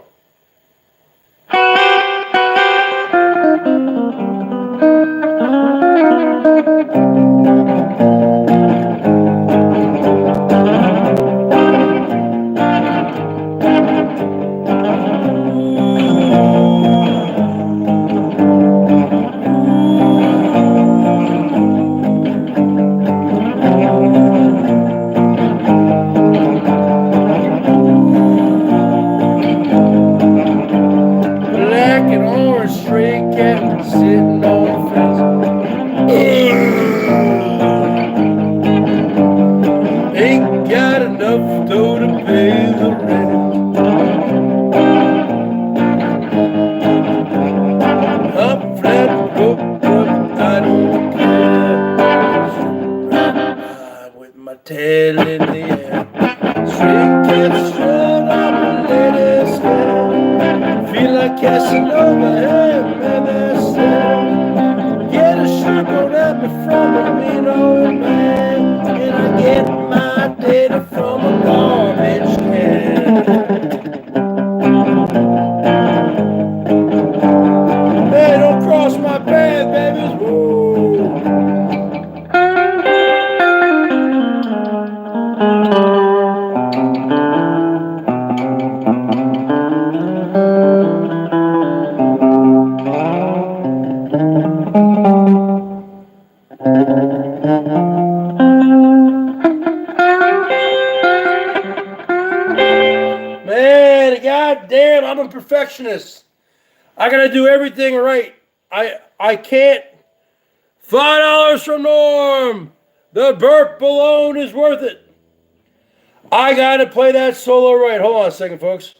cats strut up and ladies cat. Feel like Casanova, hey, man, that's that. Get a sugar going at me from a mean old man, and I get my data from a garbage can. Hey, don't cross my path, babies. Woo! Man, goddamn, I'm a perfectionist. I gotta do everything right. I can't. $5 from Norm. The burp alone is worth it. I gotta play that solo right. Hold on a second, folks.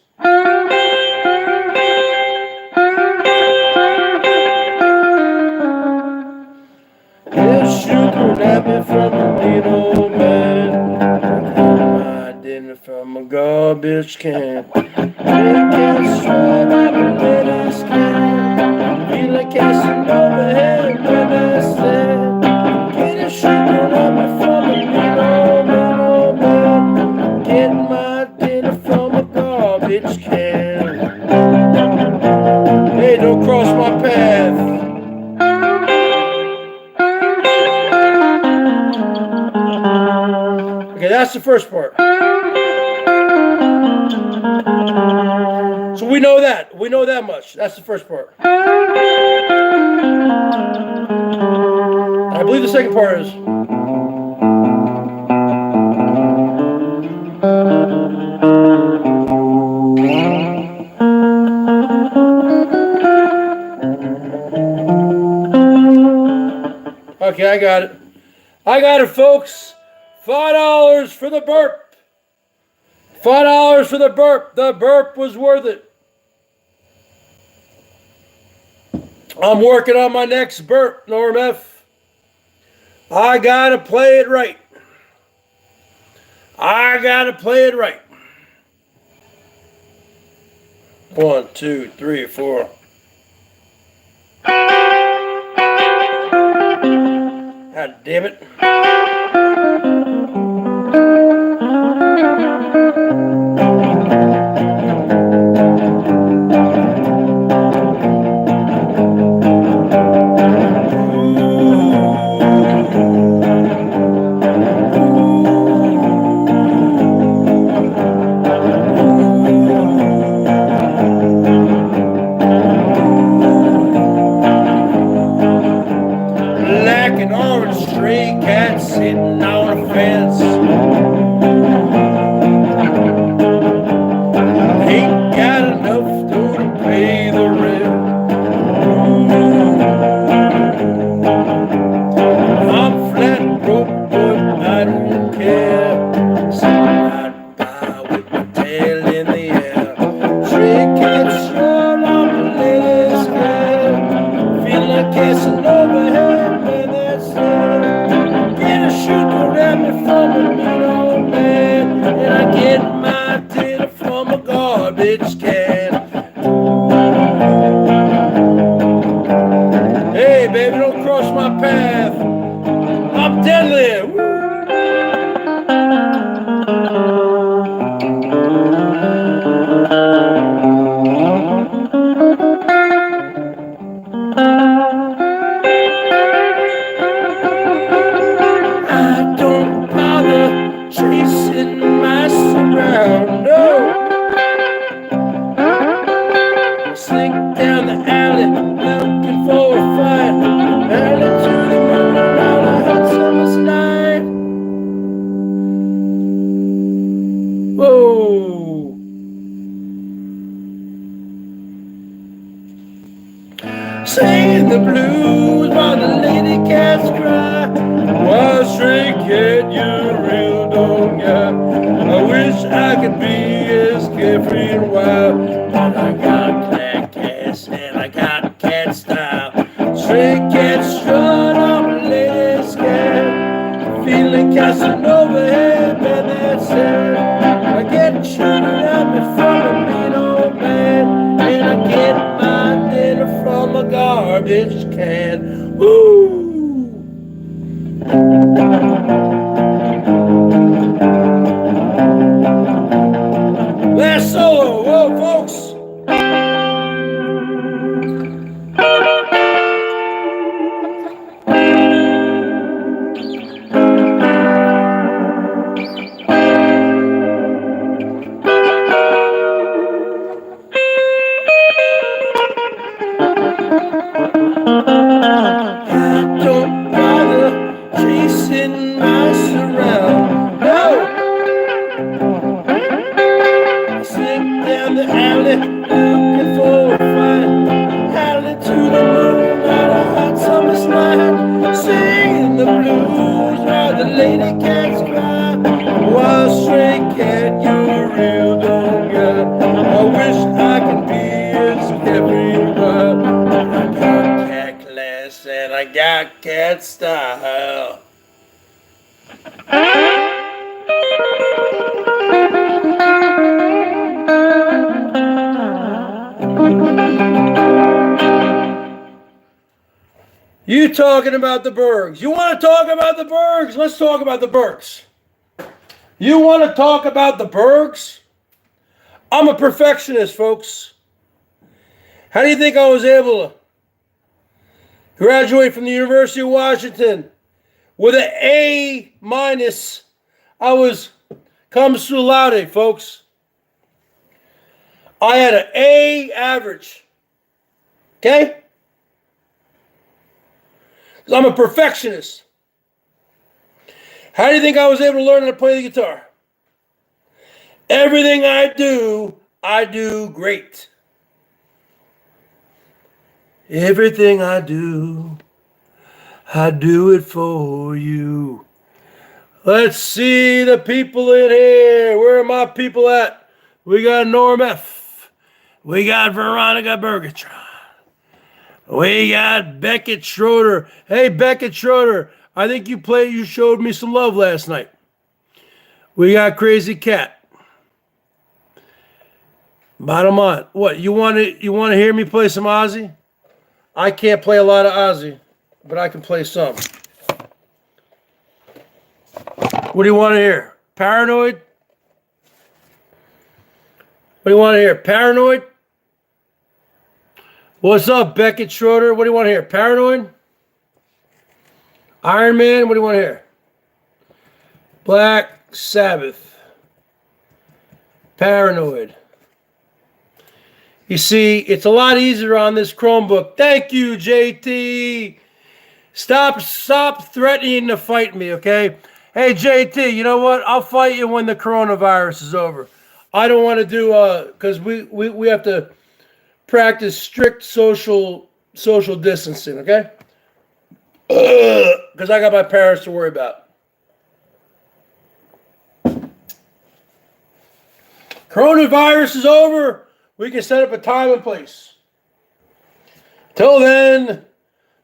It's sugar at me from a mean old man. My dinner from a garbage can. Can't strut up and let us can. Feel like Casanova, hey, when I said, get a sugar at me from a mean old man. Get my dinner from a garbage can. Hey, don't cross my path. Okay, that's the first part. So we know that. We know that much. That's the first part. I believe the second part is. Okay, I got it. I got it, folks. $5 for the burp. $5 for the burp. The burp was worth it. I'm working on my next burp, Norm F. I gotta play it right. I gotta play it right. 1, 2, 3, 4. God damn it. Like an orange stray cat sitting on a fence. Ain't got enough dough to pay the rent. I'm flat broke, but I don't care. Sitting right by with my tail in the air. Stray cat short on the lady's head. Feel like Casanova, hey, man, that's it. Get a sugar at me from a mean old man, and I get my dinner from a garbage can. Hey, baby, don't cross my path. I'm deadly. Woo. I don't bother chasing mice around, no. Slink down the alley looking for a fight. Early to the moon on a hot summer's night. Whoa. Singing the blues while the lady cats cry. Why, stray cat, you're a real dog guy. I wish I could be as carefree and wild, but I got black cats and I got cat style. Stray cat strut on the lady's cat. Feeling Casanova, hey, man, that's it. I shooting at me from a mean old man, and I get my dinner from a garbage can. Woo! Last solo, whoa, folks. Don't bother chasing mice around. No! Slip down the alley looking for a fight. Howling to the moon on a hot summer's night. Singing the blues while the lady cats cry. Wild stray cat, you're a real dumb guy. I wish I could be as everywhere. I got cat class and I got cat style. You talking about the Bergs. You want to talk about the Bergs? Let's talk about the Bergs. You want to talk about the Bergs? I'm a perfectionist, folks. How do you think I was able to graduate from the University of Washington with an A minus? I was cum laude, folks. I had an A average. Okay? I'm a perfectionist. How do you think I was able to learn how to play the guitar? Everything I do great. Everything I do it for you. Let's see the people in here. Where are my people at? We got Norm F. We got Veronica Bergatron. We got Beckett Schroeder. Hey, Beckett Schroeder, I think you showed me some love last night. We got Crazy Cat. Bottom line, what, you want to hear me play some Ozzy? I can't play a lot of Ozzy, but I can play some. What do you want to hear? Paranoid? What do you want to hear? Paranoid? What's up, Beckett Schroeder? What do you want to hear? Paranoid? Iron Man? What do you want to hear? Black Sabbath. Paranoid. You see, it's a lot easier on this Chromebook. Thank you, JT. Stop threatening to fight me, okay? Hey, JT, you know what? I'll fight you when the coronavirus is over. I don't want to do, because we have to practice strict social distancing, okay? Because I got my parents to worry about. Coronavirus is over. We can set up a time and place. Till then,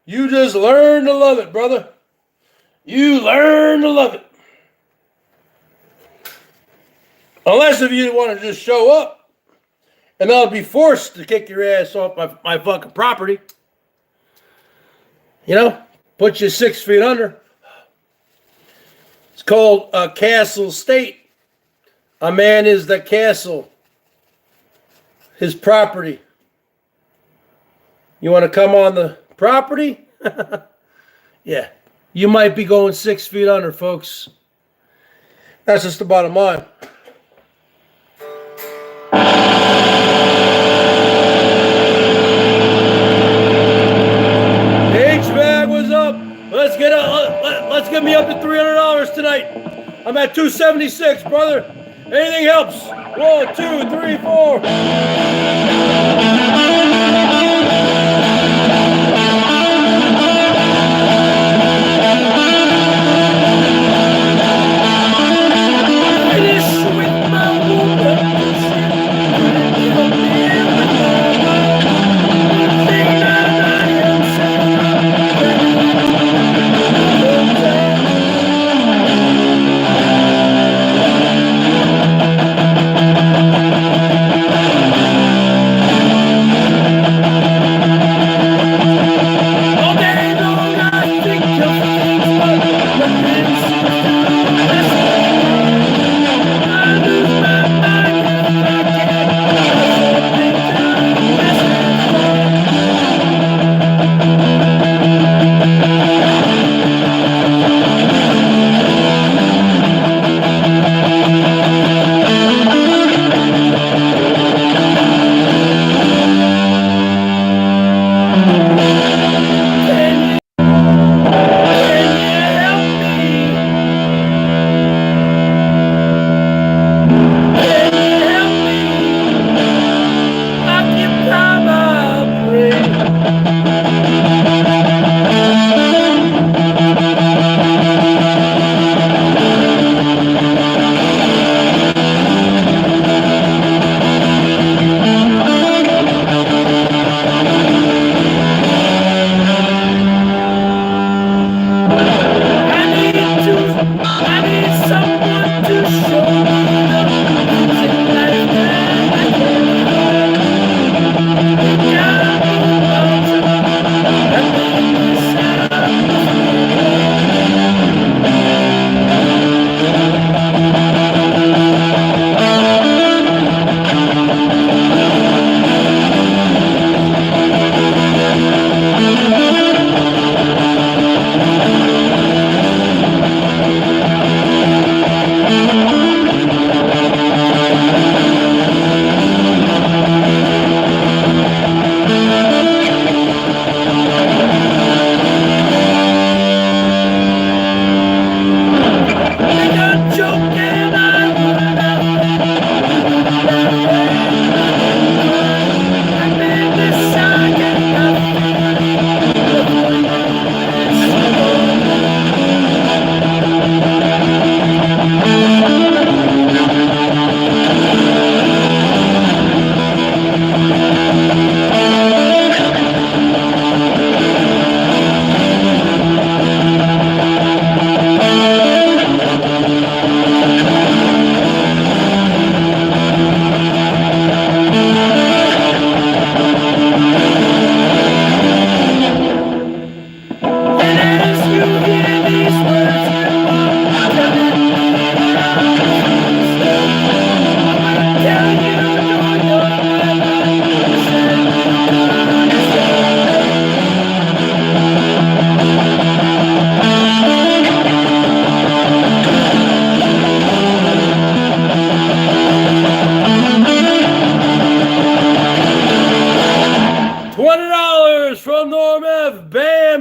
you just learn to love it, brother. You learn to love it. Unless if you want to just show up. And I'll be forced to kick your ass off my fucking property. You know, put you 6 feet under. It's called a castle state. A man is the castle. His property. You want to come on the property? Yeah. You might be going 6 feet under, folks. That's just the bottom line. Let's get me up to $300 tonight. I'm at $276, brother. Anything helps. 1, 2, 3, 4. Finish with my woman.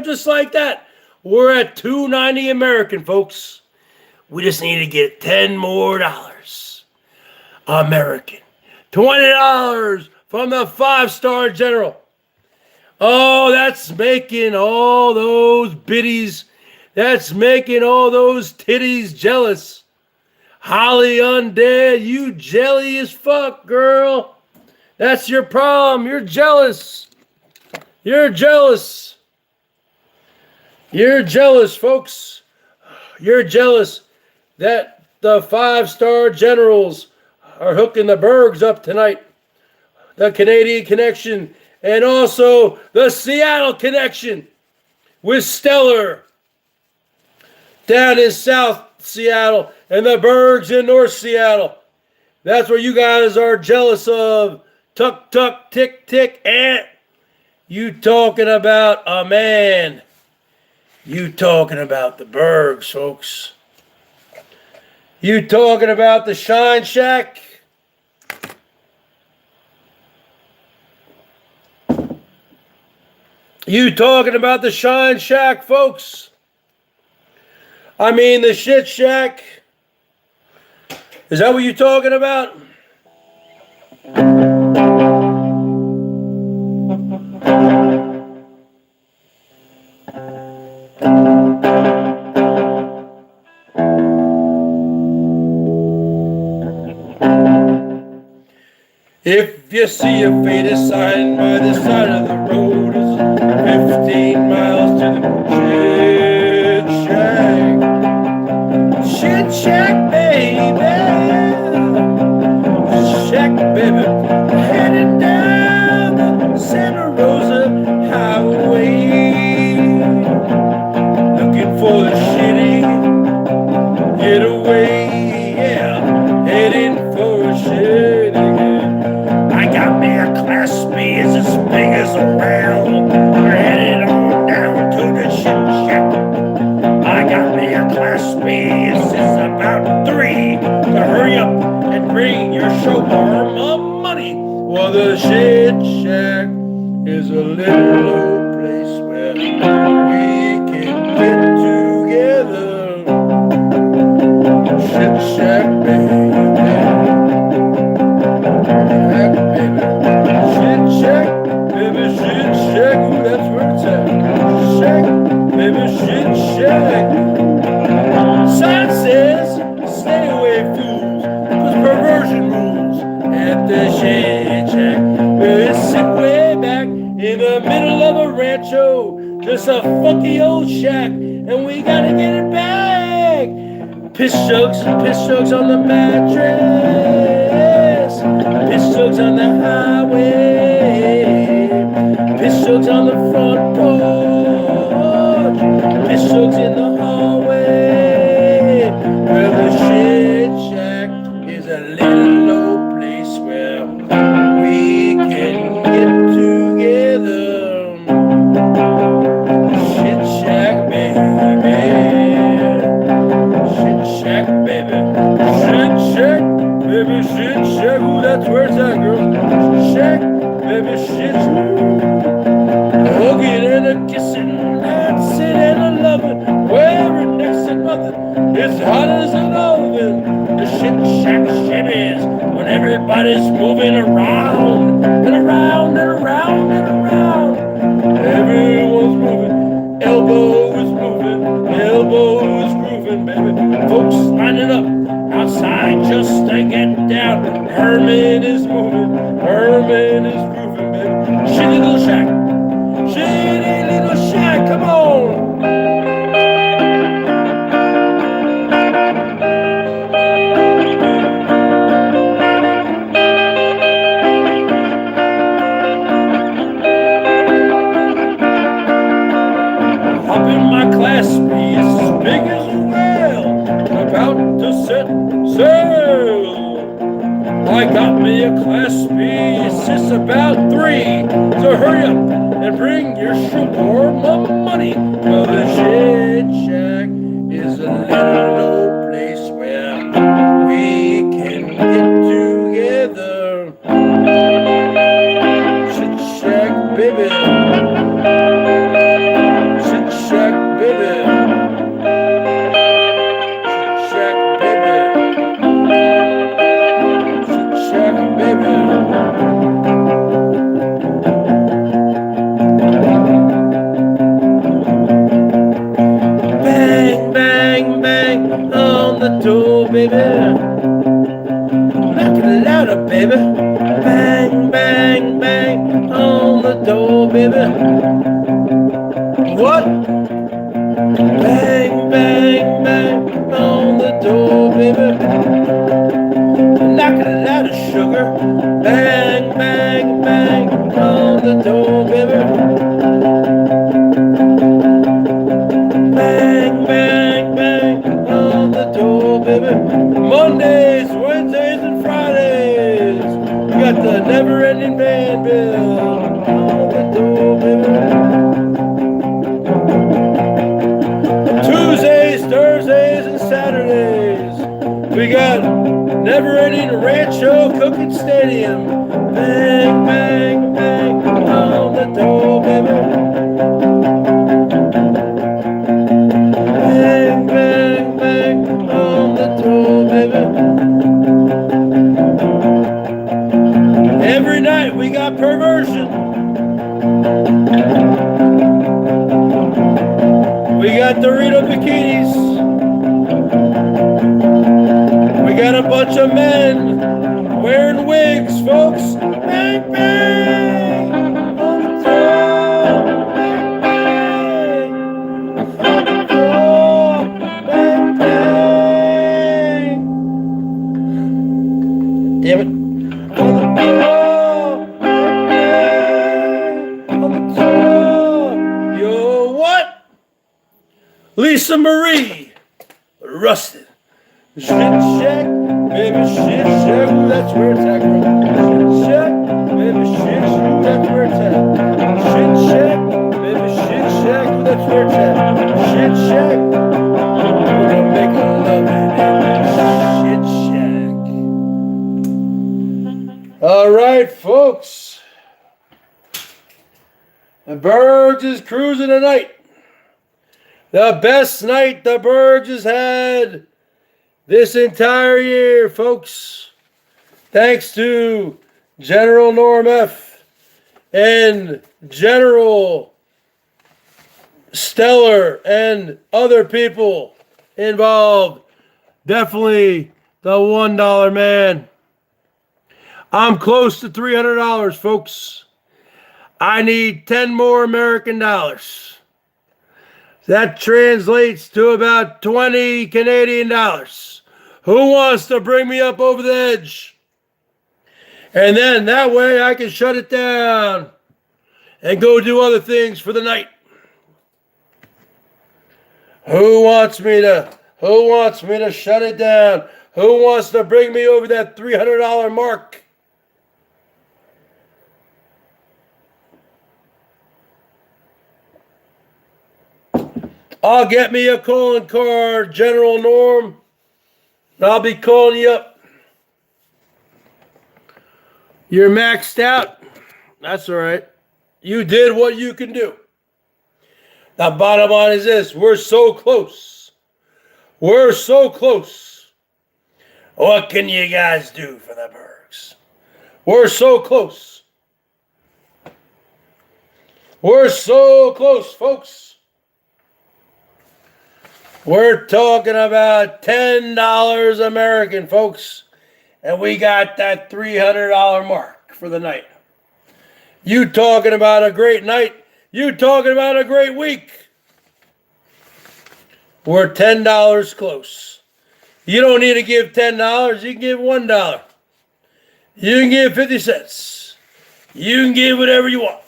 just like that. We're at $2.90 American, folks. We just need to get $10 more American. $20 from the 5-star general. Oh, that's making all those biddies, that's making all those titties jealous. Holly Undead, you jelly as fuck, girl. That's your problem. You're jealous. You're jealous. You're jealous, folks. You're jealous that the 5-star generals are hooking the Bergs up tonight. The Canadian connection and also the Seattle connection with Stellar down in South Seattle and the Bergs in North Seattle. That's where you guys are jealous of. Tuck, tuck, tick, tick, and you talking about a man. You talking about the Bergs, folks. You talking about the Shine Shack. You talking about the Shine Shack, folks? I mean the Shit Shack. Is that what you talking about? If you see a faded sign by the side of the road, it's 15 miles to the Shit Shack. Shit Shack, baby. Shack, baby. Heading down the Santa Rosa Highway. Looking for the shitty getaway. Yeah, heading for a shitty getaway. I got me a Class B, it's as big as a whale. We're headed on down to the Shit Shack. I got me a Class B, it's about 3. So hurry up and bring your showroom of money. Well, the Shit Shack is a little old place where we can get together. Shit Shack, baby. Shit Shack, baby, Shit Shack, ooh, that's where it's at. Shack, baby, Shit Shack. Sign says, stay away, fools, 'cause perversion rules at the Shit Shack. We'll sit way back in the middle of a rancho, just a funky old shack, and we gotta get it back. Piss jugs on the mattress. Piss jugs on the highway. Piss jugs on the front porch. Piss jugs in the hallway. Well, the Shit Shack is a little low place where we can get together. Shit Shack, baby. Shit Shack, baby. Shit Shack, baby, Shit Shack. Ooh, that's where it's at, girl. Shit Shack, baby, Shit Shack. Hugging and a kissing, dancing and a loving, wearing next to nothing. It's hot as an oven. The Shit Shack shimmies when everybody's moving around and around and around and around. Everyone's moving, elbows moving, elbows grooving, baby. Folks lining up outside just to get down. Herman is moving, Herman is grooving, baby. Shitty little shack, shitty little shack, come on. Hop in my Class B, it's as big as a whale, about to set sail. I got me a Class B, it's just about 3. So hurry up and bring your showroom of money. Well, the Shit Shack is a little old place where we can get together. Shit Shack, baby. Shit baby. Bang, bang, bang on the door, baby. What? Bang, bang, bang on the door, baby. Knocking it out of sugar. Bang, bang, bang on the door, baby. Bang, bang, bang on the door, baby. Mondays, Wednesdays, and Fridays. We got the never-ending band bill on the door, baby. Tuesdays, Thursdays, and Saturdays. We got never-ending Rancho Cooking Stadium. Bang, bang, bang on the door, baby. Bang, bang, bang on the door, baby. Every night we got perversion. We got Dorito bikinis. We got a bunch of men wearing wigs, folks. Bang, bang on the door. Bang, bang on the door. Bang, bang. Damn it. On the door. Bang, bang on the door. Yo, what? Lisa Marie. Rusted. Shit shack, baby, shit shack, ooh, that's where it's at, girl. Shit shack, baby, shit, ooh, that's where it's at. Shit shack, baby, shit shack, ooh, that's where it's at. Shit shack, we're gonna make a love in shit shack. All right, folks. The Bergs is cruising tonight. The best night the Bergs has had this entire year, folks. Thanks to General Norm F. and General Stellar and other people involved. Definitely the $1 man. I'm close to $300, folks. I need 10 more American dollars. That translates to about 20 Canadian dollars. Who wants to bring me up over the edge? And then that way I can shut it down and go do other things for the night. Who wants me to shut it down? Who wants to bring me over that $300 mark? I'll get me a calling card, General Norm, and I'll be calling you up. You're maxed out. That's all right. You did what you can do. The bottom line is this. We're so close. We're so close. What can you guys do for the Bergs? We're so close. We're so close, folks. We're talking about $10 American, folks. And we got that $300 mark for the night. You talking about a great night. You talking about a great week. We're $10 close. You don't need to give $10. You can give $1. You can give 50 cents. You can give whatever you want.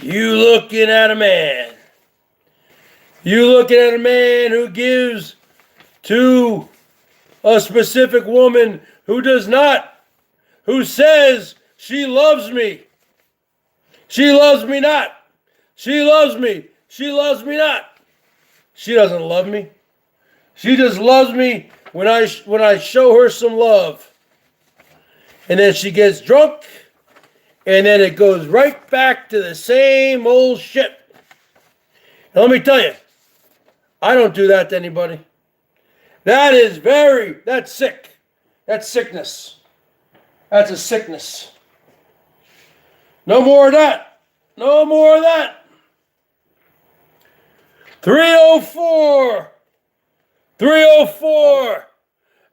You looking at a man. You looking at a man who gives to a specific woman who does not, who says she loves me. She loves me not. She loves me. She loves me not. She doesn't love me. She just loves me when I show her some love. And then she gets drunk, and then it goes right back to the same old shit. Now let me tell you, I don't do that to anybody. That's sick. That's sickness. That's a sickness. No more of that. No more of that. 304.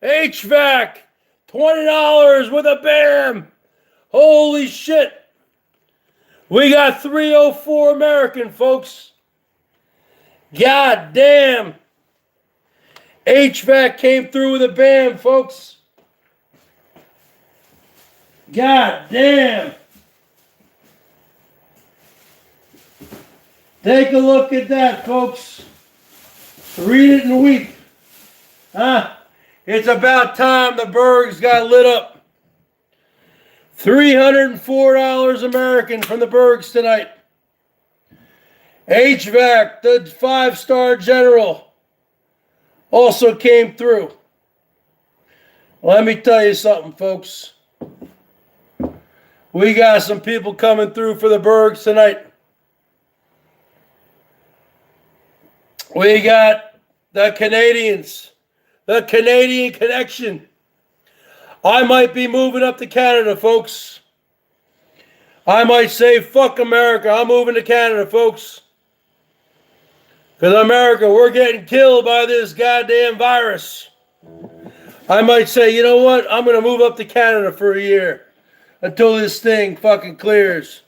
HVAC. $20 with a bam. Holy shit. We got 304 American, folks. God damn. HVAC came through with a bam, folks. God damn. Take a look at that, folks. Read it and weep. Huh? It's about time the Bergs got lit up. $304 American from the Bergs tonight. HVAC, the 5-star general, also came through. Let me tell you something, folks. We got some people coming through for the Bergs tonight. We got the Canadians, the Canadian connection. I might be moving up to Canada, folks. I might say, fuck America. I'm moving to Canada, folks. Because America, we're getting killed by this goddamn virus. I might say, you know what? I'm going to move up to Canada for a year until this thing fucking clears.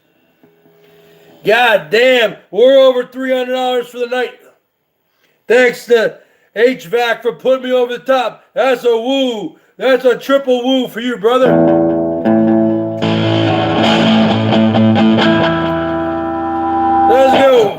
God damn. We're over $300 for the night. Thanks to HVAC for putting me over the top. That's a woo. That's a triple woo for you, brother. Let's go.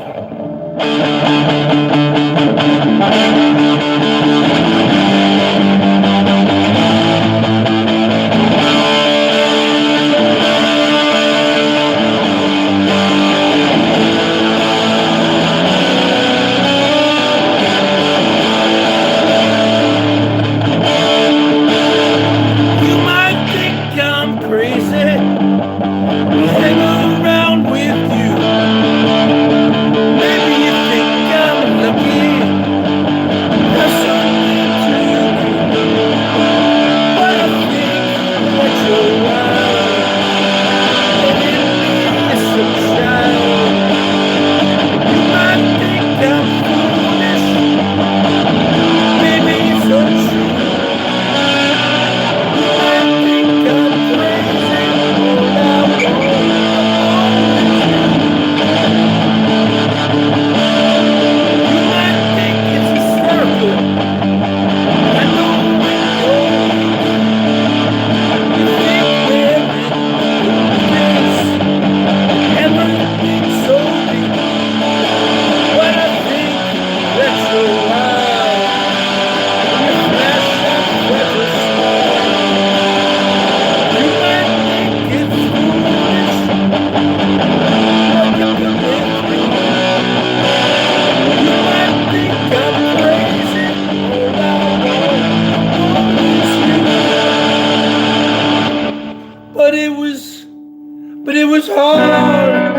But it was hard,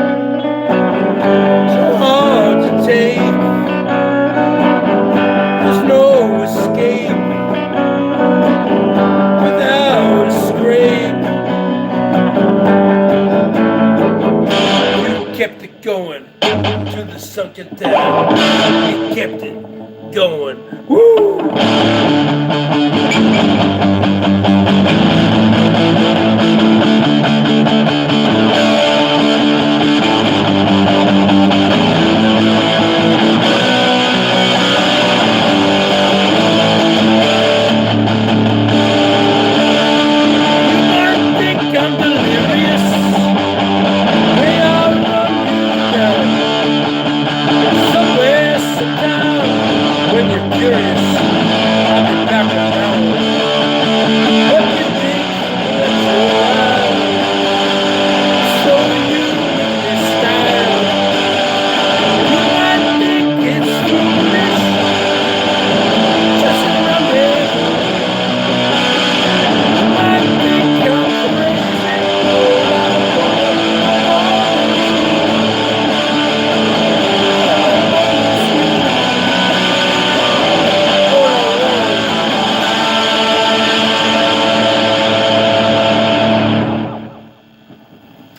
so hard to take. There's no escape without a scrape. You kept it going to the sunken down. You kept it going. Woo!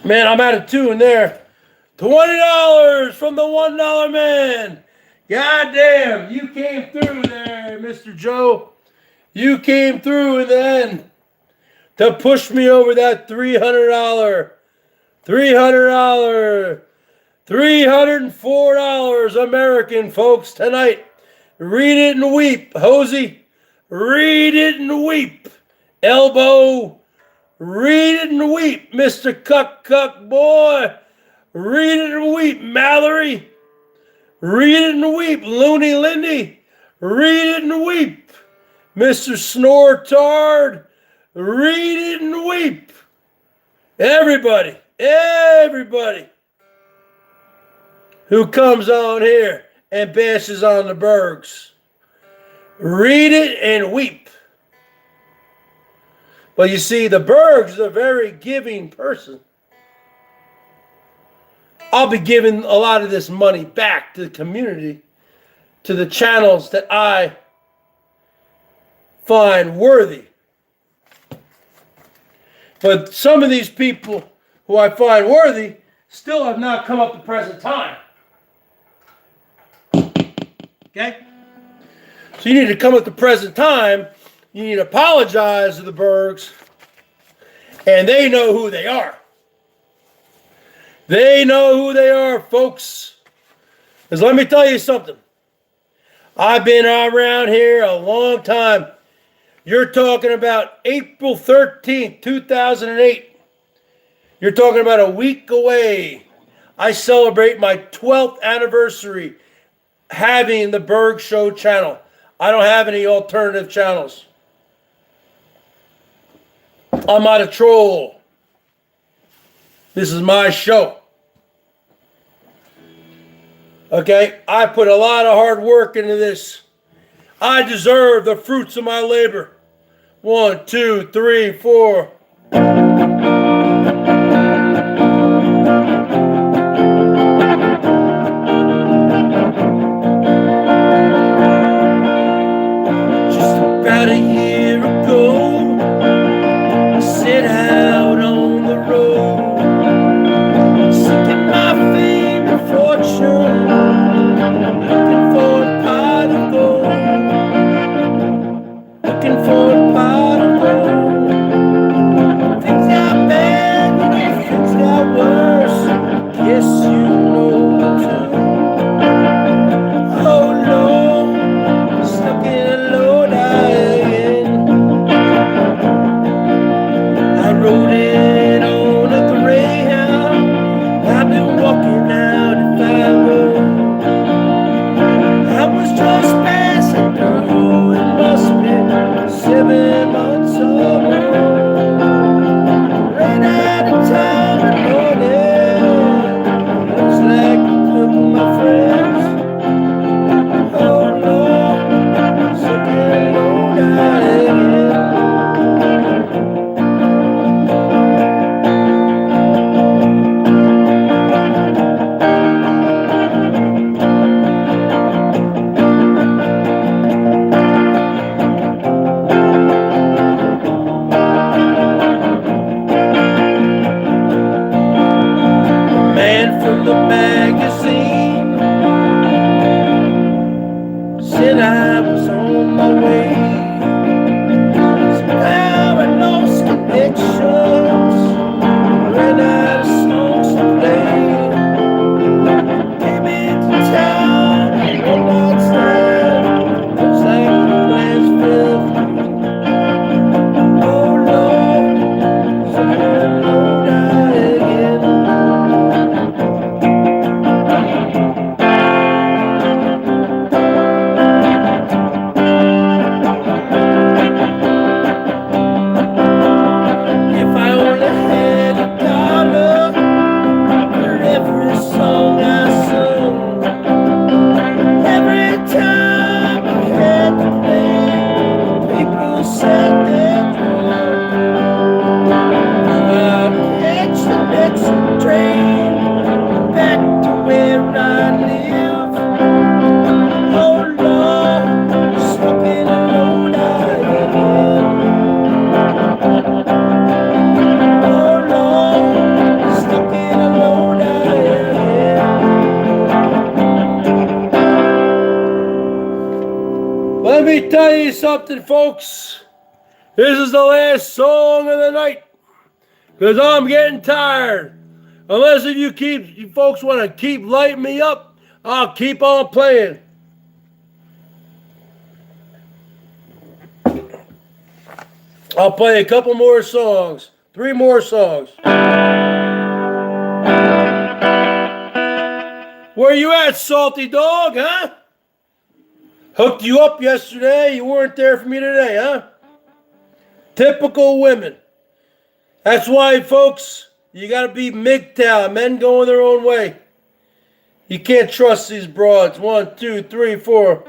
Man, I'm out of tune there. $20 from the $1 man. God damn, you came through there, Mr. Joe. You came through in the end. to push me over that $300, $304 American, folks, tonight. Read it and weep, Hosey. Read it and weep. Elbow. Read it and weep, Mr. Cuck boy. Read it and weep, Mallory. Read it and weep, Looney Lindy. Read it and weep, Mr. Snortard. Read it and weep. Everybody who comes on here and bashes on the Bergs, read it and weep. But you see, the Bergs is a very giving person. I'll be giving a lot of this money back to the community, to the channels that I find worthy. But some of these people who I find worthy still have not come up to present time. Okay? So you need to come up to present time. You need to apologize to the Bergs. And they know who they are. They know who they are, folks. Because let me tell you something. I've been around here a long time. You're talking about April 13th, 2008. You're talking about a week away. I celebrate my 12th anniversary having the Bergs Show channel. I don't have any alternative channels. I'm not a troll. This is my show. Okay? I put a lot of hard work into this. I deserve the fruits of my labor. 1, 2, 3, 4. Just about a year ago, I set out on the road, seeking my fame and fortune, looking for a pot of gold, looking for a pot of gold. Things got bad, things got worse. Guess you know too. Oh Lord, stuck in a low again. I rode in on a Greyhound. I've been walking out at 5. I was just passing through. It must be 7 months or more. Ran out of time and morning. Looks like you took my friends. Oh Lord, stuck in a low again. Man from the magazine said I was on my way. Somehow I lost connections, ran out of songs to play. Came into town, one night stand. Looks like the plans fell through. Oh Lord, somewhere low down again. If I only had $1 for every song I sung, every time I had to play, people said they're drunk. I'll catch the next train back to where I live. Oh Lord, stuck in a low again. Oh Lord, stuck in a low again. Let me tell you something, folks. This is the last song of the night. Because I'm getting tired. Unless if you folks want to keep lighting me up, I'll keep on playing. I'll play a couple more songs. 3 more songs. Where you at, salty dog, huh? Hooked you up yesterday. You weren't there for me today, huh? Typical women. That's why, folks, you got to be MGTOW. Men going their own way. You can't trust these broads. 1, 2, 3, 4.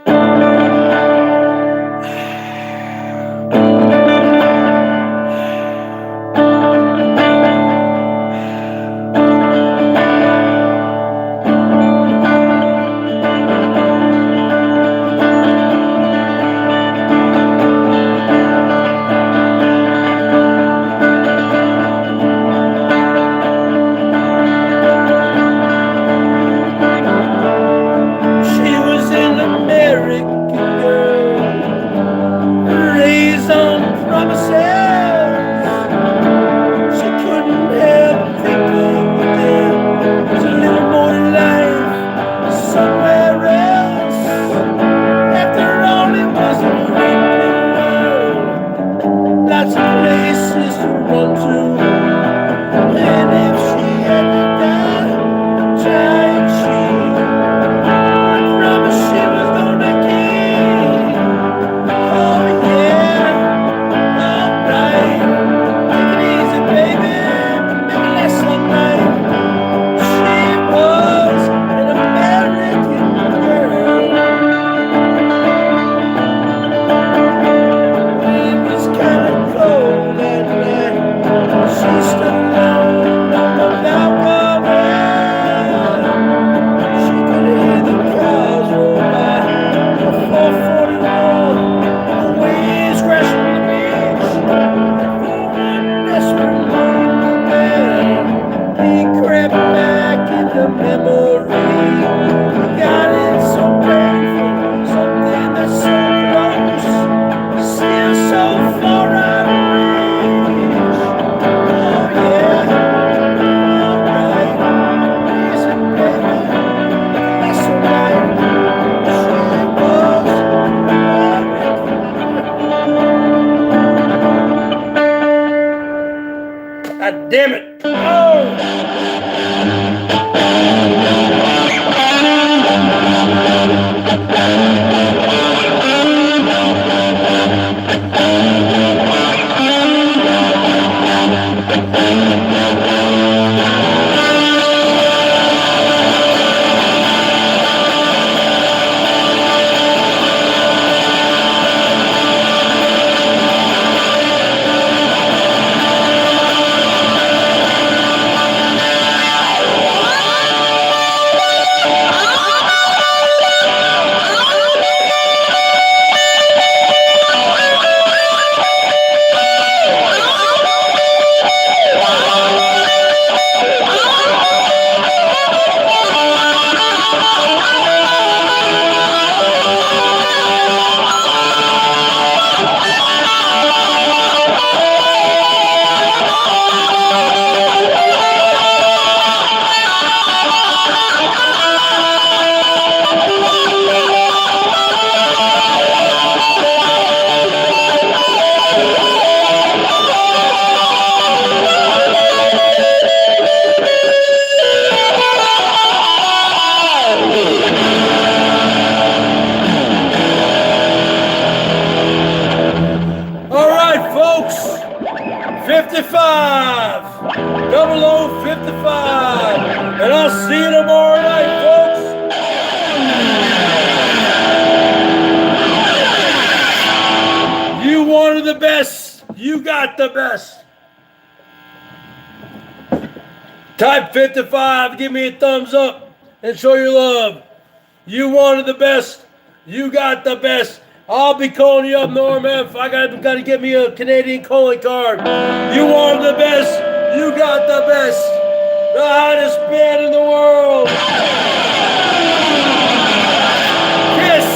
God damn it. Oh! All right, folks. 55. 0055. And I'll see you tomorrow night, folks. You wanted the best. You got the best. Type 55. Give me a thumbs up and show your love. You wanted the best. You got the best. I'll be calling you up, Norm F. I gotta get me a Canadian calling card. You wanted the best. You got the best. The hottest band in the world. Kiss.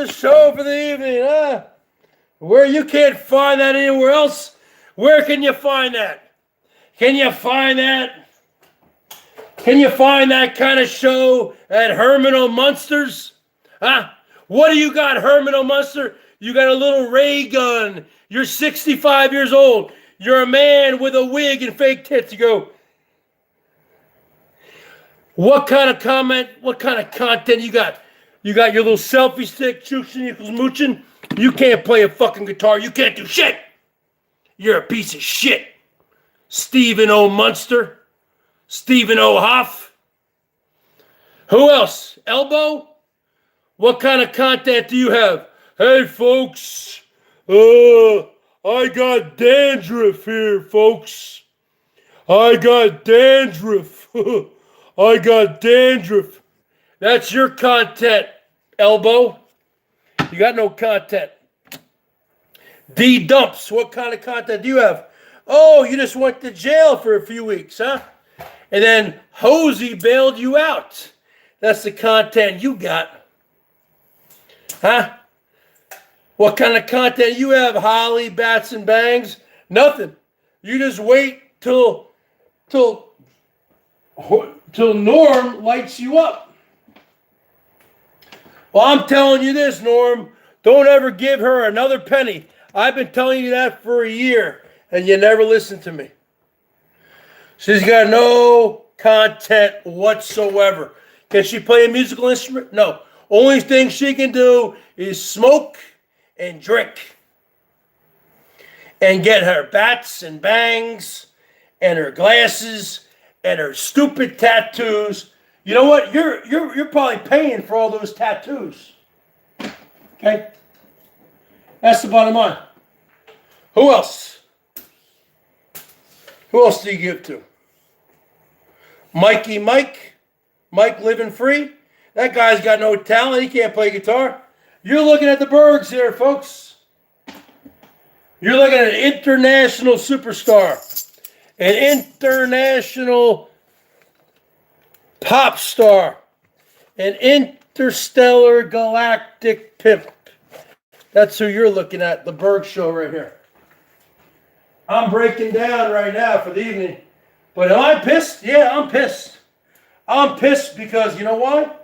the show for the evening, huh? Where you can't find that anywhere else. Where can you find that? Can you find that? Can you find that kind of show at Herman O. Munster's? Huh? What do you got, Herman O. Munster? You got a little ray gun. You're 65 years old. You're a man with a wig and fake tits. You go, what kind of comment, what kind of content you got? You got your little selfie stick, chooching equals mooching. You can't play a fucking guitar. You can't do shit. You're a piece of shit. Stephen O. Munster. Stephen O. Hoff. Who else? Elbow? What kind of content do you have? Hey, folks. I got dandruff here, folks. I got dandruff. I got dandruff. That's your content, Elbow. You got no content. D Dumps, what kind of content do you have? Oh, you just went to jail for a few weeks, huh? And then Hosey bailed you out. That's the content you got. Huh? What kind of content you have, Holly, Bats, and Bangs? Nothing. You just wait till Norm lights you up. Well, I'm telling you this, Norm. Don't ever give her another penny. I've been telling you that for a year, and you never listen to me. She's got no content whatsoever. Can she play a musical instrument? No. Only thing she can do is smoke and drink. And get her bats and bangs and her glasses and her stupid tattoos. You know what? You're probably paying for all those tattoos. Okay? That's the bottom line. Who else? Who else do you give to? Mikey Mike? Mike Living Free? That guy's got no talent. He can't play guitar. You're looking at the Bergs here, folks. You're looking at an international superstar. An international pop star. An interstellar galactic pimp. That's who you're looking at, the Bergs Show right here. I'm breaking down right now for the evening. But am I pissed? Yeah, I'm pissed. I'm pissed because, you know why?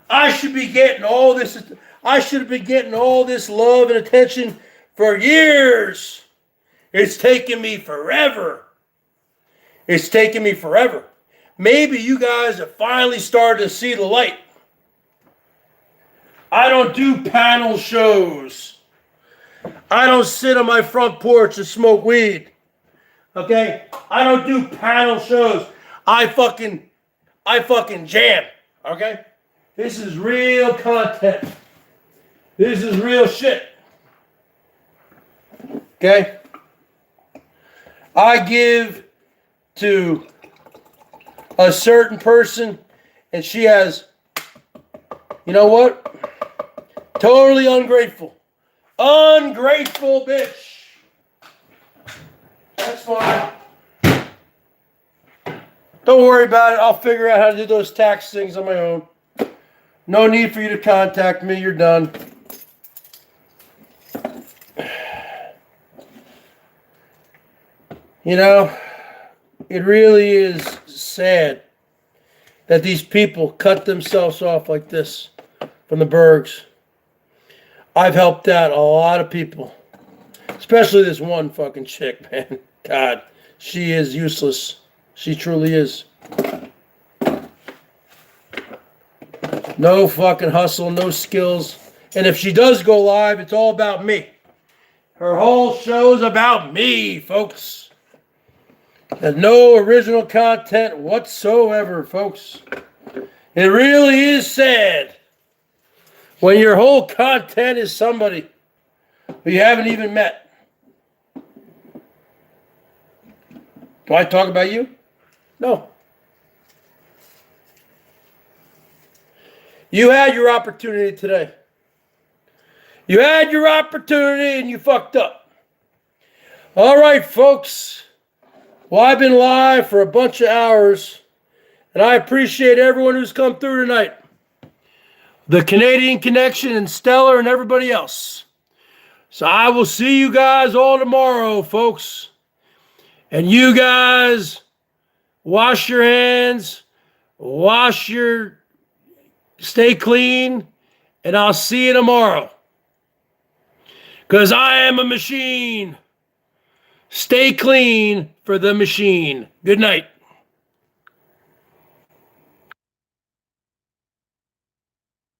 I should be getting all this. I should have been getting all this love and attention for years. It's taken me forever. It's taken me forever. Maybe you guys have finally started to see the light. I don't do panel shows. I don't sit on my front porch and smoke weed. Okay? I don't do panel shows. I fucking jam. Okay? This is real content. This is real shit. Okay? I give to a certain person and she has, you know what? Totally ungrateful. Ungrateful bitch. That's fine. Don't worry about it. I'll figure out how to do those tax things on my own. No need for you to contact me. You're done. You know, it really is sad that these people cut themselves off like this from the Bergs. I've helped out a lot of people, especially this one fucking chick, man. God, she is useless. She truly is. No fucking hustle, no skills. And if she does go live, it's all about me. Her whole show's about me, folks. There's no original content whatsoever, folks. It really is sad when your whole content is somebody who you haven't even met. Do I talk about you? No. You had your opportunity today. You had your opportunity and you fucked up. All right, folks. Well, I've been live for a bunch of hours, and I appreciate everyone who's come through tonight. the Canadian Connection, and Stellar, and everybody else. So I will see you guys all tomorrow, folks. And you guys, wash your hands, stay clean, and I'll see you tomorrow. Because I am a machine. Stay clean for the machine. Good night.